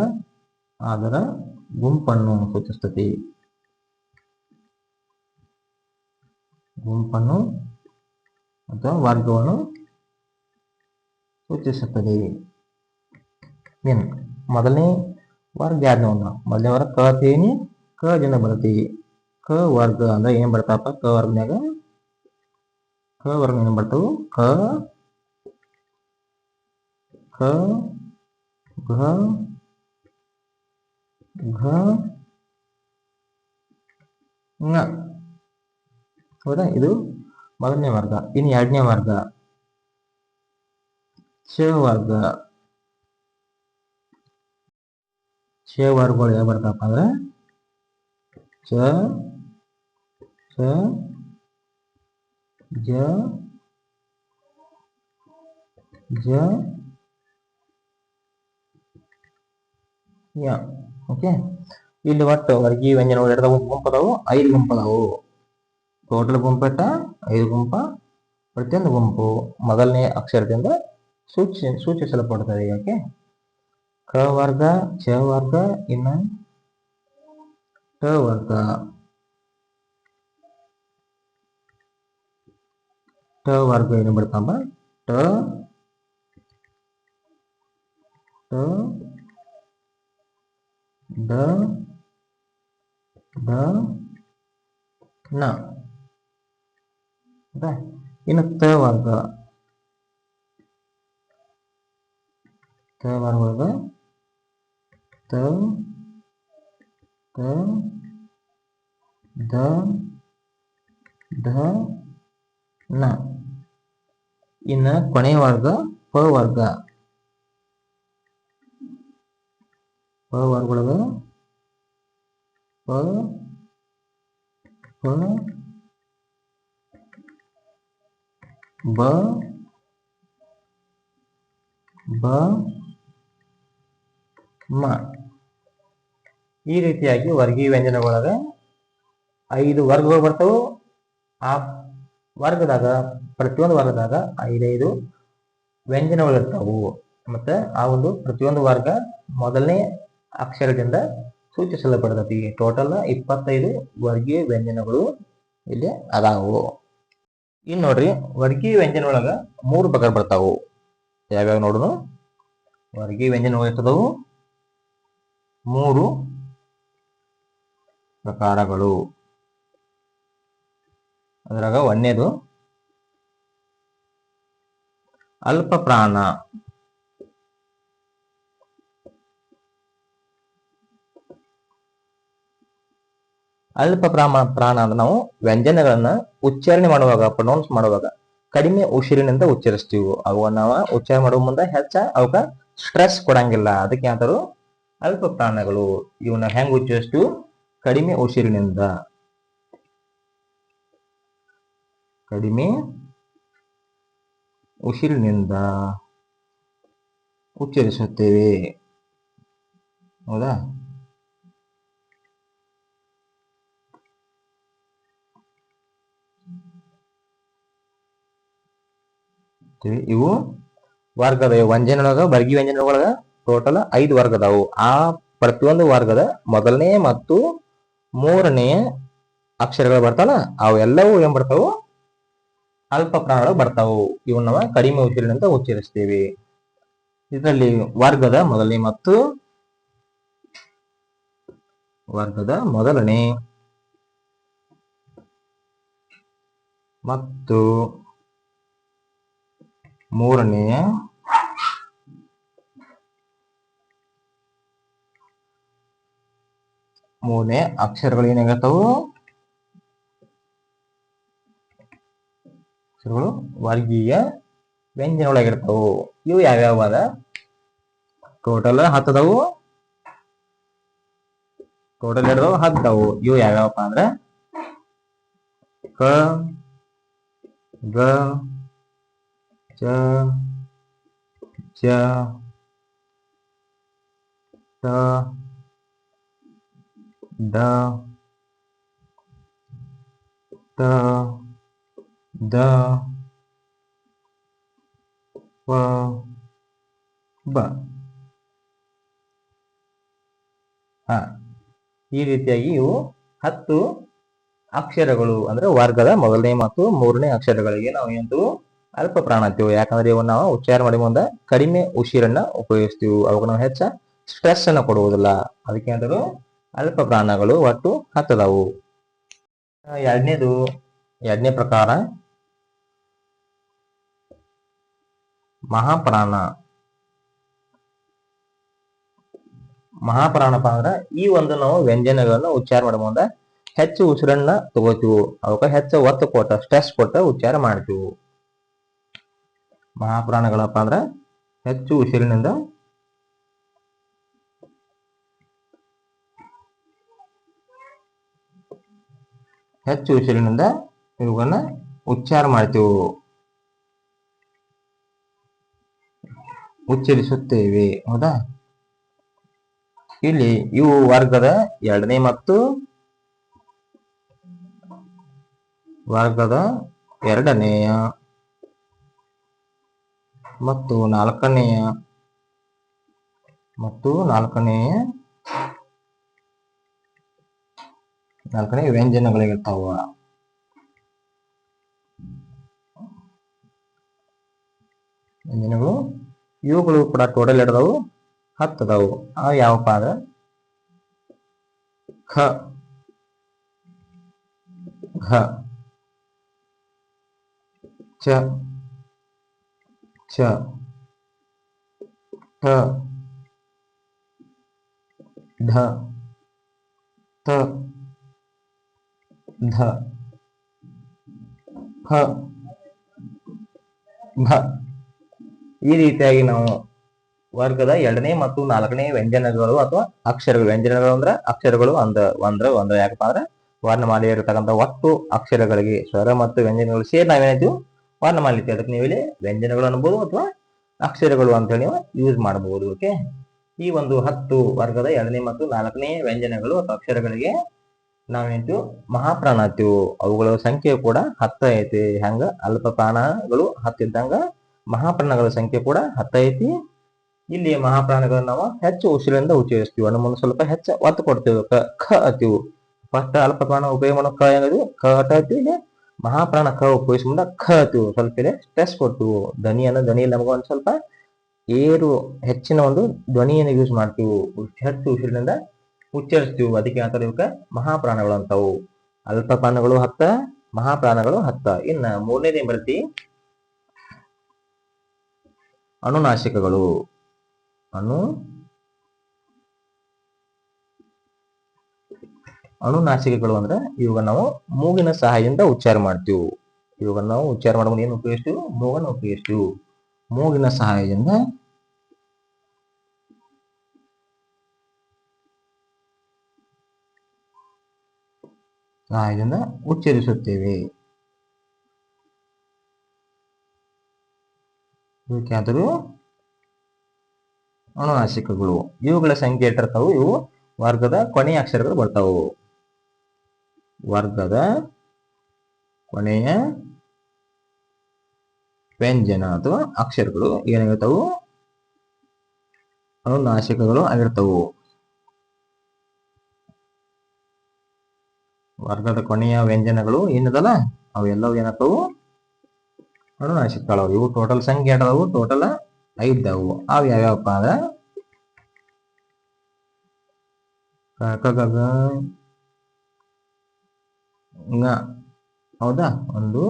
ಅದರ ಗುಂಪನ್ನು ಸೂಚಿಸ್ತದೆ. ಗುಂಪನ್ನು ಅಥವಾ ವರ್ಗವನ್ನು ಸೂಚಿಸುತ್ತದೆ. ಮೊದಲನೇ ವರ್ಗ ಯಾವ್ದು? ಮೊದಲನೇ ವರ್ಗ ಕ ತೇನಿ, ಕ ದಿಂದ ಬರ್ತೀವಿ. ಕ ವರ್ಗ ಅಂದ್ರೆ ಏನ್ ಬರ್ತಾವಪ್ಪ? ಕ ವರ್ಗನ್ಯಾಗ ಏನ್ ಬರ್ತಾವು? ಕ, ಘ, ಞ. ಹೌದಾ, ಇದು ಮೊದಲನೇ ವರ್ಗ. ಇನ್ನು ಎರಡನೇ ವರ್ಗ ಚ ವರ್ಗ. ಚ ವರ್ಗಗಳು ಯಾವ ಬರ್ತಾವಪ್ಪ ಅಂದ್ರೆ ಚ, ಛ, ಜ, ಝ, ಯ. ಓಕೆ, ಇಲ್ಲಿ ಒಟ್ಟು ವರ್ಗೀಯ ವ್ಯಂಜನಗಳು ಎರಡು ಗುಂಪದಾವು, 5 ಗುಂಪದಾವು. ಟೋಟಲ್ ಗುಂಪೆಟ್ಟ 5 ಗುಂಪ. ಪ್ರತಿಯೊಂದು ಗುಂಪು ಮೊದಲನೇ ಅಕ್ಷರದಿಂದ ಸೂಚಿಸಲ್ಪಡುತ್ತದೆ. ಓಕೆ, ಕ ವರ್ಗ, ಚ ವರ್ಗ, ಇನ್ನು ಟ ವರ್ಗ. ಟ ವರ್ಗ ಏನು ಬಿಡ್ತಮ್ಮ? ಟ, ಡ, ನ. ಇನ್ನು ತ ವರ್ಗ. ತ ವರ್ಗ ತ, ದ, ಧ, ನ. ಇನ್ನು ಕೊನೆಯ ವರ್ಗ ಪ ವರ್ಗ. ಪ ವರ್ಗದೊಳಗ ಪ, ಬ, ಮ. ಈ ರೀತಿಯಾಗಿ ವರ್ಗೀಯ ವ್ಯಂಜನಗಳೊಳಗ 5 ವರ್ಗಗಳು ಬರ್ತಾವು. ಆ ವರ್ಗದಾಗ ಪ್ರತಿಯೊಂದು ವರ್ಗದಾಗ 5 ವ್ಯಂಜನಗಳು ಇರ್ತಾವು. ಮತ್ತೆ ಆ ಒಂದು ಪ್ರತಿಯೊಂದು ವರ್ಗ ಮೊದಲನೇ ಅಕ್ಷರದಿಂದ ಸೂಚಿಸಲ್ಪಡ್ತತಿ. ಟೋಟಲ್ 25 ವರ್ಗೀಯ ವ್ಯಂಜನಗಳು ಇಲ್ಲಿ ಅದಾವು. ಇನ್ನು ನೋಡ್ರಿ, ವರ್ಗೀಯ ವ್ಯಂಜನ ಒಳಗ 3 ಪ್ರಕಾರ ಬರ್ತಾವು. ಯಾವ್ಯಾವ ನೋಡುನು? ವರ್ಗೀಯ ವ್ಯಂಜನಗಳು ಇರ್ತದವು 3 ಪ್ರಕಾರಗಳು. ಅದ್ರಾಗ ಒಂದೇದು ಅಲ್ಪ ಪ್ರಾಣ. ಅಲ್ಪ ಪ್ರಾಣ ಅಂದ್ರೆ ನಾವು ವ್ಯಂಜನಗಳನ್ನ ಉಚ್ಚಾರಣೆ ಮಾಡುವಾಗ, ಪ್ರೊನೌನ್ಸ್ ಮಾಡುವಾಗ ಕಡಿಮೆ ಉಸಿರಿನಿಂದ ಉಚ್ಚರಿಸ್ತೀವಿ. ಅವು ನಾವು ಉಚ್ಚಾರ ಮಾಡುವ ಮುಂದೆ ಹೆಚ್ಚ ಅವಕ್ಕ ಸ್ಟ್ರೆಸ್ ಕೊಡಂಗಿಲ್ಲ, ಅದಕ್ಕೆ ಅಂತಾರು ಅಲ್ಪ ಪ್ರಾಣಗಳು. ಇವನ್ನ ಹೆಂಗ್ ಉಚ್ಚರಿಸ್ತೀವಿ? ಕಡಿಮೆ ಉಸಿರಿನಿಂದ, ಕಡಿಮೆ ಉಸಿರಿನಿಂದ ಉಚ್ಚರಿಸುತ್ತೇವೆ. ಹೌದಾ? ಇವು ವರ್ಗದ ವ್ಯಂಜನೊಳಗ, ವರ್ಗೀಯ ವ್ಯಂಜನೊಳಗ ಟೋಟಲ್ 5 ವರ್ಗ ಅದಾವು. ಆ ಪ್ರತಿಯೊಂದು ವರ್ಗದ ಮೊದಲನೇ ಮತ್ತು ಮೂರನೇ ಅಕ್ಷರಗಳು ಬರ್ತಾವಲ್ಲ, ಅವೆಲ್ಲವೂ ಏನ್ ಬರ್ತಾವು? ಅಲ್ಪ ಪ್ರಾಣಗಳು ಬರ್ತಾವು. ಇವನ್ನ ನಾವು ಕಡಿಮೆ ಉಸಿರಿನಿಂದ ಉಚ್ಚರಿಸ್ತೇವೆ. ಇದರಲ್ಲಿ ವರ್ಗದ ಮೊದಲನೇ ಮತ್ತು ವರ್ಗದ ಮೊದಲನೇ ಮತ್ತು ಮೂರನೇ ಅಕ್ಷರಗಳು ಏನಾಗತ್ತವು? ಅಕ್ಷರಗಳು ವರ್ಗೀಯ ವ್ಯಂಜನ ಒಳಗಿರ್ತಾವು. ಇವು ಯಾವ್ಯಾವ ಅದ? ಟೋಟಲ್ 10 ಅದಾವು. ಟೋಟಲ್ 10 ಅದಾವು. ಇವು ಯಾವ್ಯಾವಪ್ಪ ಅಂದ್ರೆ ಕ, ಗ, ಚ, ಚ, ಟ, ಡ, ತ, ದ, ಪ, ಬ. ಈ ರೀತಿಯಾಗಿ ಇವು 10 ಅಕ್ಷರಗಳು ಅಂದ್ರೆ ವರ್ಗದ ಮೊದಲನೇ ಮತ್ತು ಮೂರನೇ ಅಕ್ಷರಗಳಿಗೆ ನಾವು ಏನಂತ ಅಲ್ಪ ಪ್ರಾಣ ಅಂತೀವಿ. ಯಾಕಂದ್ರೆ ಇವನ್ನ ನಾವು ಉಚ್ಚಾರ ಮಾಡಿ ಮುಂದೆ ಕಡಿಮೆ ಉಸಿರನ್ನ ಉಪಯೋಗಿಸ್ತೀವಿ. ಅವಾಗ ನಾವು ಹೆಚ್ಚ ಸ್ಟ್ರೆಸ್ ಅನ್ನ ಕೊಡುವುದಿಲ್ಲ, ಅದಕ್ಕೆ ಅಂದರು ಅಲ್ಪ ಪ್ರಾಣಗಳು. ಒಟ್ಟು 10 ಅದಾವು. ಎರಡನೇ ಪ್ರಕಾರ ಮಹಾಪ್ರಾಣ. ಮಹಾಪ್ರಾಣಪ್ಪ ಅಂದ್ರೆ ಈ ಒಂದು ನಾವು ವ್ಯಂಜನಗಳನ್ನ ಉಚ್ಚಾರ ಮಾಡುವ ಮುಂದೆ ಹೆಚ್ಚು ಉಸಿರನ್ನ ತಗೋತೀವಿ. ಅವಕ್ಕ ಹೆಚ್ಚು ಒತ್ತು ಕೊಟ್ಟ, ಸ್ಟ್ರೆಸ್ ಕೊಟ್ಟ ಉಚ್ಚಾರ ಮಾಡ್ತೀವಿ. ಮಹಾಪ್ರಾಣಗಳಪ್ಪ ಅಂದ್ರೆ ಹೆಚ್ಚು ಉಸಿರಿನಿಂದ ಇವುಗಳನ್ನ ಉಚ್ಚಾರ ಮಾಡ್ತೀವಿ, ಉಚ್ಚರಿಸುತ್ತೇವೆ. ಹೌದಾ? ಇಲ್ಲಿ ಇವು ವರ್ಗದ ಎರಡನೇ ಮತ್ತು ವರ್ಗದ ಎರಡನೆಯ ಮತ್ತು ನಾಲ್ಕನೆಯ ವ್ಯಂಜನಗಳಿರ್ತಾವ. ವ್ಯಂಜನಗಳು ಇವುಗಳು ಕೂಡ ಟೋಟಲ್ ಹಿಡಿದವು 10 ಅದಾವು. ಅವು ಯಾವಪ್ಪ ಅಂದ್ರೆ ಖ, ಘ, ಚ, ಛ, ಠ, ಢ, ತ, ಧ, ಫ, ಭ. ಈ ರೀತಿಯಾಗಿ ನಾವು ವರ್ಗದ ಎರಡನೇ ಮತ್ತು ನಾಲ್ಕನೇ ವ್ಯಂಜನಗಳು ಅಥವಾ ಅಕ್ಷರಗಳು. ವ್ಯಂಜನಗಳು ಅಂದ್ರೆ ಅಕ್ಷರಗಳು ಒಂದ್ರ ಯಾಕಪ್ಪ ಅಂದ್ರೆ ವರ್ಣಮಾಲೆ ಇರತಕ್ಕಂಥ ಒಟ್ಟು ಅಕ್ಷರಗಳಿಗೆ ಸ್ವರ ಮತ್ತು ವ್ಯಂಜನಗಳು ಸೇರಿ ನಾವೇನಾಯ್ತು ವರ್ಣಮಾಲೆ ಇತ್ತು. ಅದಕ್ಕೆ ನೀವು ಇಲ್ಲಿ ವ್ಯಂಜನಗಳು ಅನ್ಬೋದು ಅಥವಾ ಅಕ್ಷರಗಳು ಅಂತ ಹೇಳಿ ನೀವು ಯೂಸ್ ಮಾಡಬಹುದು. ಓಕೆ, ಈ ಒಂದು 10 ವರ್ಗದ ಎರಡನೇ ಮತ್ತು ನಾಲ್ಕನೇ ವ್ಯಂಜನಗಳು ಅಥವಾ ಅಕ್ಷರಗಳಿಗೆ ನಾವೇಂತೀವಿ ಮಹಾಪ್ರಾಣ ಅಂತೀವಿ. ಅವುಗಳ ಸಂಖ್ಯೆ ಕೂಡ 10 ಐತಿ. ಹೆಂಗ ಅಲ್ಪ ಪ್ರಾಣಗಳು 10 ಇದ್ದಂಗ ಮಹಾಪ್ರಾಣಗಳ ಸಂಖ್ಯೆ ಕೂಡ 10 ಐತಿ. ಇಲ್ಲಿ ಮಹಾಪ್ರಾಣಗಳನ್ನ ನಾವು ಹೆಚ್ಚು ಉಸಿರಿಂದ ಉಚ್ಚರಿಸ್ತೀವಿ. ಅನ್ನು ಮುಂದೆ ಸ್ವಲ್ಪ ಹೆಚ್ಚು ಒತ್ತು ಕೊಡ್ತೀವಿ. ಖ ಅತೀವಿ. ಫಸ್ಟ್ ಅಲ್ಪ ಪ್ರಾಣ ಉಪಯೋಗ ಮಾಡೋ ಕ ಏನದು ಕ ಅತೀವಿ. ಮಹಾಪ್ರಾಣ ಕ ಉಪಯೋಗಿಸ ಮುಂದೆ ಖ ಅತೀವಿ. ಸ್ವಲ್ಪ ಸ್ಟ್ರೆಸ್ ಕೊಡ್ತೀವಿ. ಧ್ವನಿಯಲ್ಲಿ ನಮಗ ಒಂದು ಸ್ವಲ್ಪ ಹೆಚ್ಚಿನ ಒಂದು ಧ್ವನಿಯನ್ನು ಯೂಸ್ ಮಾಡ್ತೀವಿ. ಹೆಚ್ಚು ಉಸಿರಿನಿಂದ ಉಚ್ಚರಿಸ್ತೀವಿ. ಅದಕ್ಕೆ ಅಂತಾರೆ ಇವಕ್ಕೆ ಮಹಾಪ್ರಾಣಗಳು ಅಂತಾವು. ಅಲ್ಪ ಪ್ರಾಣಗಳು 10, ಮಹಾಪ್ರಾಣಗಳು 10. ಇನ್ನ ಮೂರನೇದೇ ಬರುತ್ತೆ ಅನುನಾಸಿಕಗಳು. ಅನುನಾಸಿಕಗಳು ಅಂದ್ರೆ ಇವಾಗ ನಾವು ಮೂಗಿನ ಸಹಾಯದಿಂದ ಉಚ್ಚಾರ ಮಾಡ್ತೀವಿ. ಇವಾಗ ನಾವು ಉಚ್ಚಾರ ಮಾಡುವ ಏನು ಉಪಯೋಗಿಸ್ತೀವಿ? ಮೂಗನ್ನು ಉಪಯೋಗಿಸ್ತೀವಿ. ಮೂಗಿನ ಸಹಾಯದಿಂದ ಉಚ್ಚರಿಸುತ್ತೇವೆ. ಇವಕ್ಕಾದರೂ ಅನುನಾಸಿಕಗಳು. ಇವುಗಳ ಸಂಖ್ಯೆ ಇಟ್ಟಿರ್ತಾವು. ಇವು ವರ್ಗದ ಕೊನೆಯ ಅಕ್ಷರಗಳು ಬರ್ತಾವು. ವರ್ಗದ ಕೊನೆಯ ವ್ಯಂಜನ ಅಥವಾ ಅಕ್ಷರಗಳು ಏನಾಗಿರ್ತಾವು? ಅನುನಾಸಿಕಗಳು ಆಗಿರ್ತಾವು. ವರ್ಗದ ಕೊನೆಯ ವ್ಯಂಜನಗಳು ಏನದಲ್ಲ ಅವೆಲ್ಲವೂ ಏನಾಗ್ತಾವು? ಅನುನಾಸಿಕಗಳು. ಇವು ಟೋಟಲ್ ಸಂಖ್ಯೆ ಅದಾವು. ಟೋಟಲ್ 5 ಅವು. ಅವು ಯಾವ್ಯಾವಪ್ಪ ಅಂದ್ರೆ ಹೌದಾ? ಒಂದು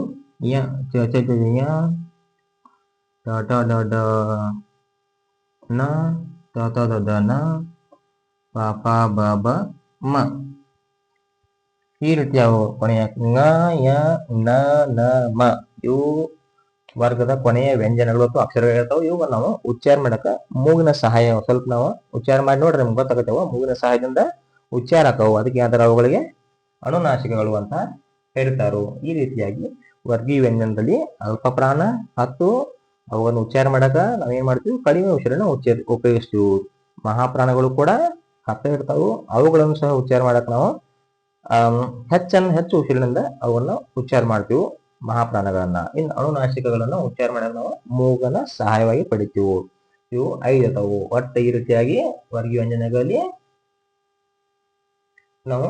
ನ ಪ ಬ ಬ ಮ ಈ ರೀತಿ ಅವು ಕೊನೆಯ ಂಗ ಯ ನ ನ ಮ ಇವು ವರ್ಗದ ಕೊನೆಯ ವ್ಯಂಜನಗಳು ಅಥವಾ ಅಕ್ಷರಗಳು ಇರ್ತಾವೆ. ಇವು ನಾವು ಉಚ್ಚಾರ ಮಾಡಕ ಮೂಗಿನ ಸಹಾಯ ಸ್ವಲ್ಪ ನಾವು ಉಚ್ಚಾರ ಮಾಡಿ ನೋಡ್ರಿ ನಿಮ್ಗೆ ಗೊತ್ತಾಗತ್ತವ. ಮೂಗಿನ ಸಹಾಯದಿಂದ ಉಚ್ಚಾರ ಆಕವು. ಅದಕ್ಕೆ ಯಾವ್ದಾರ ಅವುಗಳಿಗೆ ಅನುನಾಸಿಕಗಳು ಅಂತ ಹೇಳ್ತಾರು. ಈ ರೀತಿಯಾಗಿ ವರ್ಗೀಯ ವ್ಯಂಜನದಲ್ಲಿ ಅಲ್ಪ ಪ್ರಾಣ ಮತ್ತು ಅವನ್ನು ಉಚ್ಚಾರ ಮಾಡಕ ನಾವೇನ್ ಮಾಡ್ತೀವಿ? ಕಡಿಮೆ ಉಸಿರನ್ನು ಉಪಯೋಗಿಸ್ತೀವಿ. ಮಹಾಪ್ರಾಣಗಳು ಕೂಡ 10 ಇರ್ತಾವು. ಅವುಗಳನ್ನು ಸಹ ಉಚ್ಚಾರ ಮಾಡಕ್ ನಾವು ಹೆಚ್ಚು ಉಸಿರಿನಿಂದ ಅವನ್ನು ಉಚ್ಚಾರ ಮಾಡ್ತೀವಿ ಮಹಾಪ್ರಾಣಗಳನ್ನ. ಇನ್ನು ಅನುನಾಸಿಕಗಳನ್ನು ಉಚ್ಚಾರ ಮಾಡಕ್ ನಾವು ಮೂಗನ ಸಹಾಯವಾಗಿ ಪಡಿತೀವಿ. ಇವು 5 ಇರ್ತಾವು. ಒಟ್ಟು ಈ ರೀತಿಯಾಗಿ ವರ್ಗೀಯ ವ್ಯಂಜನಗಳಲ್ಲಿ ನಾವು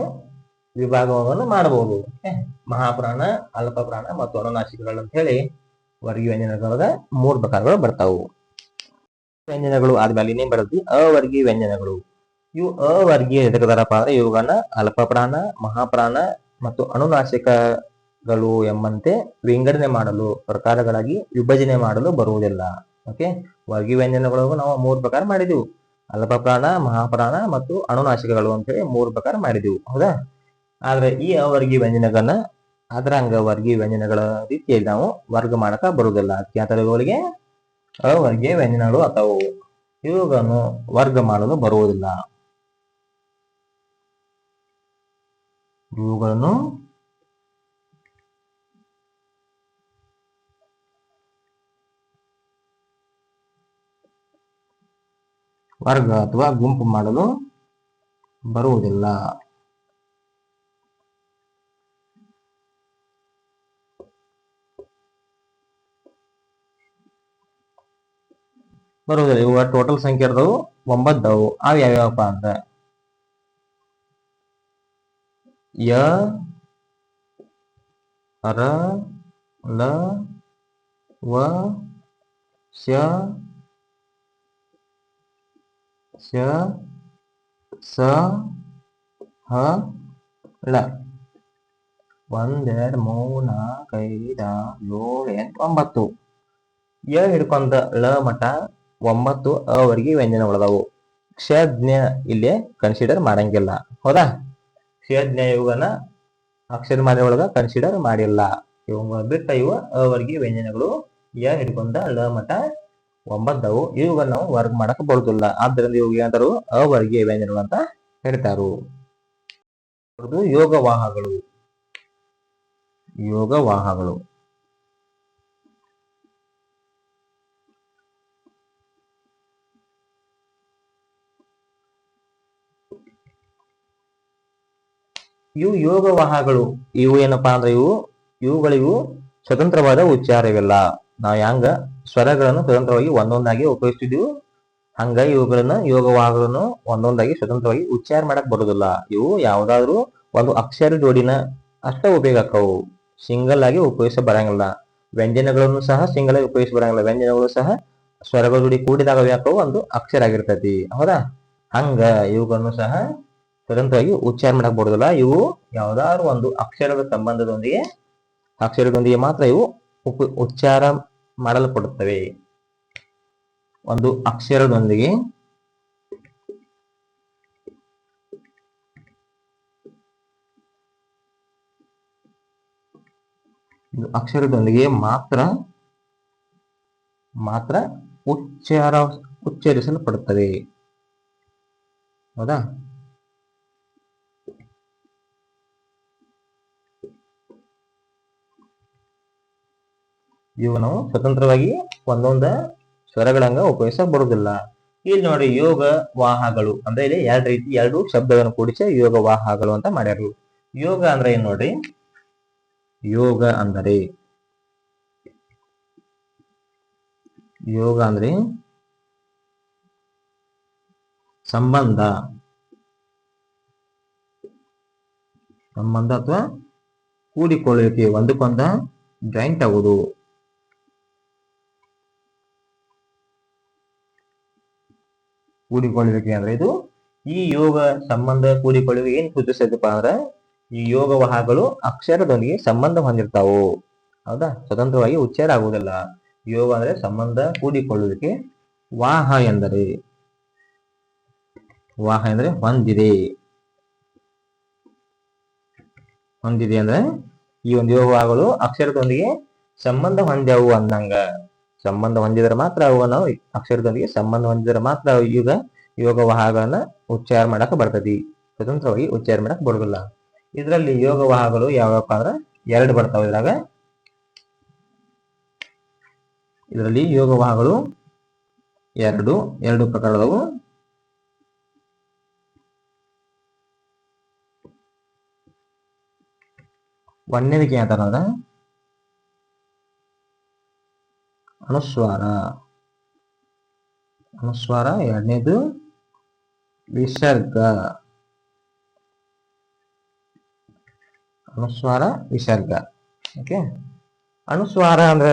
ವಿಭಾಗವನ್ನು ಮಾಡಬಹುದು. ಮಹಾಪ್ರಾಣ, ಅಲ್ಪ ಪ್ರಾಣ ಮತ್ತು ಅನುನಾಸಿಕಗಳು ಅಂತ ಹೇಳಿ ವರ್ಗೀಯ ವ್ಯಂಜನಗಳಾಗ 3 ಪ್ರಕಾರಗಳು ಬರ್ತಾವು. ವ್ಯಂಜನಗಳು ಆದ್ಮೇಲೆ ಇನ್ನೇನ್ ಬರುತ್ತೆ? ಅವರ್ಗೀಯ ವ್ಯಂಜನಗಳು. ಇವು ಅವರ್ಗೀಯ ಎದಕದಾರಪ್ಪ ಅಂದ್ರೆ ಇವುಗಳನ್ನ ಅಲ್ಪ ಪ್ರಾಣ, ಮಹಾಪ್ರಾಣ ಮತ್ತು ಅನುನಾಸಿಕಗಳು ಎಂಬಂತೆ ವಿಂಗಡಣೆ ಮಾಡಲು, ಪ್ರಕಾರಗಳಾಗಿ ವಿಭಜನೆ ಮಾಡಲು ಬರುವುದಿಲ್ಲ. ಓಕೆ, ವರ್ಗೀಯ ವ್ಯಂಜನಗಳು ನಾವು 3 ಪ್ರಕಾರ ಮಾಡಿದೆವು. ಅಲ್ಪ ಪ್ರಾಣ, ಮಹಾಪ್ರಾಣ ಮತ್ತು ಅನುನಾಸಿಕಗಳು ಅಂತೇಳಿ 3 ಪ್ರಕಾರ ಮಾಡಿದೆವು. ಹೌದಾ? ಆದ್ರೆ ಈ ಅವರ್ಗೀಯ ವ್ಯಂಜನಗಳನ್ನ ಅದರಂಗ ವರ್ಗೀಯ ವ್ಯಂಜನಗಳ ರೀತಿಯಲ್ಲಿ ನಾವು ವರ್ಗ ಮಾಡಕ ಬರುವುದಿಲ್ಲ. ಇವುಗಳಿಗೆ ಅವರ್ಗೀಯ ವ್ಯಂಜನಗಳು ಅಥವಾ ಇವುಗಳನ್ನು ವರ್ಗ ಮಾಡಲು ಬರುವುದಿಲ್ಲ. ಇವುಗಳನ್ನು ವರ್ಗ ಅಥವಾ ಗುಂಪು ಮಾಡಲು ಬರುವುದಿಲ್ಲ. ಇವ ಟೋಟಲ್ ಸಂಖ್ಯೆ ಇರ್ತಾವು 9 ಅವು. ಅವು ಯಾವ್ಯಾವಪ್ಪ ಅಂದ್ರೆ ಯ ರ ಲ ವ ಶ ಶ ಸ ಹ ಳ 1 2 3 4 5 6 7 8 9 ಯ ಹಿಡ್ಕೊಂಡ ಳ ಮಠ 9 ಅವರ್ಗೀಯ ವ್ಯಂಜನಗಳದಾವು. ಕ್ಷಜ್ಞ ಇಲ್ಲಿ ಕನ್ಸಿಡರ್ ಮಾಡಂಗಿಲ್ಲ. ಹೌದಾ? ಕ್ಷಜ್ಞ ಇವುಗಳನ್ನ ಅಕ್ಷರ ಮಾಲೆ ಒಳಗ ಕನ್ಸಿಡರ್ ಮಾಡಿಲ್ಲ. ಇವ ಬಿಟ್ಟ ಇವ ಅವರ್ಗೀಯ ವ್ಯಂಜನಗಳು ಯ ಹಿಡ್ಕೊಂಡ ಳ ಮಠ 9 ಅವು. ಇವುಗಳನ್ನ ನಾವು ವರ್ಗ ಮಾಡಕ್ ಬರುದಿಲ್ಲ. ಆದ್ದರಿಂದ ಇವು ಏನಾದ್ರು ಅವರ್ಗೀಯ ವ್ಯಂಜನಗಳು ಅಂತ ಹೇಳ್ತಾರು. ಯೋಗವಾಹಗಳು. ಯೋಗವಾಹಗಳು ಇವು ಯೋಗವಾಹಗಳು. ಇವು ಏನಪ್ಪಾ ಅಂದ್ರೆ ಇವುಗಳಿವು ಸ್ವತಂತ್ರವಾದ ಉಚ್ಚಾರವಿಲ್ಲ. ನಾವು ಹೆಂಗ ಸ್ವರಗಳನ್ನು ಸ್ವತಂತ್ರವಾಗಿ ಒಂದೊಂದಾಗಿ ಉಪಯೋಗಿಸ್ತಿದ್ವಿ ಹಂಗ ಇವುಗಳನ್ನ ಯೋಗವಾಹಗಳನ್ನು ಒಂದೊಂದಾಗಿ ಸ್ವತಂತ್ರವಾಗಿ ಉಚ್ಚಾರ ಮಾಡಕ್ ಬರುದಿಲ್ಲ. ಇವು ಯಾವ್ದಾದ್ರು ಒಂದು ಅಕ್ಷರ ಜೋಡಿನ ಅಷ್ಟ ಉಪಯೋಗ ಆಕ್ಕವು. ಸಿಂಗಲ್ ಆಗಿ ಉಪಯೋಗಿಸ ಬರಂಗಿಲ್ಲ. ವ್ಯಂಜನಗಳನ್ನು ಸಹ ಸಿಂಗಲ್ ಆಗಿ ಉಪಯೋಗಿಸ ಬರಂಗಿಲ್ಲ. ವ್ಯಂಜನಗಳು ಸಹ ಸ್ವರಗಳ ಜೋಡಿ ಕೂಡಿದಾಗ ಯಾಕವು ಒಂದು ಅಕ್ಷರ ಆಗಿರ್ತೈತಿ. ಹೌದಾ? ಹಂಗ ಇವುಗಳನ್ನು ಸಹ ಸ್ವತಂತ್ರವಾಗಿ ಉಚ್ಚಾರ ಮಾಡಕ್ ಬರುದಿಲ್ಲ. ಇವು ಯಾವ್ದಾದ್ರು ಒಂದು ಅಕ್ಷರದ ಸಂಬಂಧದೊಂದಿಗೆ ಅಕ್ಷರದೊಂದಿಗೆ ಮಾತ್ರ ಇವು ಉಚ್ಚಾರ ಮಾಡಲ್ಪಡುತ್ತವೆ. ಒಂದು ಅಕ್ಷರದೊಂದಿಗೆ ಮಾತ್ರ ಉಚ್ಚರಿಸಲ್ಪಡುತ್ತವೆ. ಹೌದಾ? ಇವು ನಾವು ಸ್ವತಂತ್ರವಾಗಿ ಒಂದೊಂದ ಸ್ವರಗಳಂಗ ಉಪಯೋಗಿಸಕ್ ಬರುವುದಿಲ್ಲ. ಇಲ್ಲಿ ನೋಡಿ, ಯೋಗ ವಾಹಗಳು ಅಂದ್ರೆ ಇಲ್ಲಿ ಎರಡು ಶಬ್ದಗಳನ್ನು ಕೂಡಿಸಿ ಯೋಗ ವಾಹಗಳು ಅಂತ ಮಾಡ್ಯಾರು. ಯೋಗ ಅಂದ್ರೆ ಏನ್ ನೋಡ್ರಿ, ಯೋಗ ಅಂದರೆ ಸಂಬಂಧ ಅಥವಾ ಕೂಡಿಕೊಳ್ಳುವಿಕೆ, ಒಂದಕ್ಕೊಂದ ಜಾಯಿಂಟ್ ಆಗುವುದು. ಕೂಡಿಕೊಳ್ಳುವಿಕೆ ಅಂದ್ರೆ ಇದು ಈ ಯೋಗ ಸಂಬಂಧ ಕೂಡಿಕೊಳ್ಳುವಿಕೆ ಏನ್ ಸೂಚಿಸ್ತೈತಪ್ಪ ಅಂದ್ರೆ ಈ ಯೋಗ ವಾಹಗಳು ಅಕ್ಷರದೊಂದಿಗೆ ಸಂಬಂಧ ಹೊಂದಿರ್ತಾವು. ಹೌದಾ? ಸ್ವತಂತ್ರವಾಗಿ ಉಚ್ಚಾರ ಆಗುವುದಿಲ್ಲ. ಯೋಗ ಅಂದ್ರೆ ಸಂಬಂಧ ಕೂಡಿಕೊಳ್ಳುವಿಕೆ. ವಾಹ ಎಂದರೆ ಹೊಂದಿದೆ ಅಂದ್ರೆ ಈ ಒಂದು ಯೋಗ ವಾಹಗಳು ಅಕ್ಷರದೊಂದಿಗೆ ಸಂಬಂಧ ಹೊಂದ್ಯಾವು ಅಂದಂಗ. ಸಂಬಂಧ ಹೊಂದಿದ್ರೆ ಮಾತ್ರ ಅವು ನಾವು ಅಕ್ಷರದೊಂದಿಗೆ ಸಂಬಂಧ ಹೊಂದಿದ್ರೆ ಮಾತ್ರ ಯೋಗ ವಾಹಗಳನ್ನ ಉಚ್ಚಾರ ಮಾಡಕ್ ಬರ್ತೈತಿ. ಸ್ವತಂತ್ರವಾಗಿ ಉಚ್ಚಾರ ಮಾಡಕ್ ಬರುದಿಲ್ಲ. ಇದರಲ್ಲಿ ಯೋಗ ವಾಹಗಳು ಯಾವಪ್ಪ ಅಂದ್ರ ಎರಡು ಬರ್ತಾವ. ಇದರಲ್ಲಿ ಯೋಗ ವಾಹಗಳು ಎರಡು ಪ್ರಕಾರದವು. ಒಂದನೇದಕ್ಕೆ ಏನಂತಾರ ಅಂದ್ರ ಅನುಸ್ವಾರ, ಎರಡನೇದು ವಿಸರ್ಗ. ಓಕೆ. ಅನುಸ್ವಾರ ಅಂದ್ರ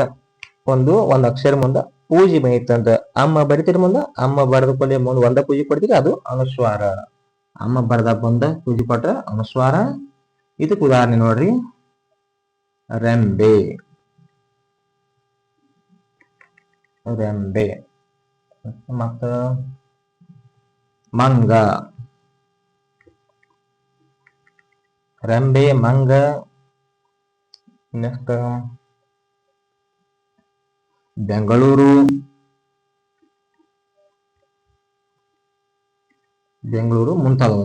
ಒಂದು ಅಕ್ಷರ ಮುಂದ ಪೂಜೆ ಬೈತಂತ ಅಮ್ಮ ಬರಿತಿರ ಮುಂದ ಅಮ್ಮ ಬರೆದ ಕೊಲೆ ಮುಂದೆ ಒಂದ ಪೂಜೆ ಕೊಡ್ತೀರಿ, ಅದು ಅನುಸ್ವಾರ. ಅಮ್ಮ ಬರೆದ ಮುಂದ ಪೂಜೆ ಕೊಟ್ರ ಅನುಸ್ವಾರ. ಇದಕ್ಕೆ ಉದಾಹರಣೆ ನೋಡ್ರಿ, ರೆಂಬೆ ಮತ್ತ ಮಂಗ. ರೆಂಬೆ, ಮಂಗ. ನೆಕ್ಸ್ಟ್ ಬೆಂಗಳೂರು ಮುಂತಾದವು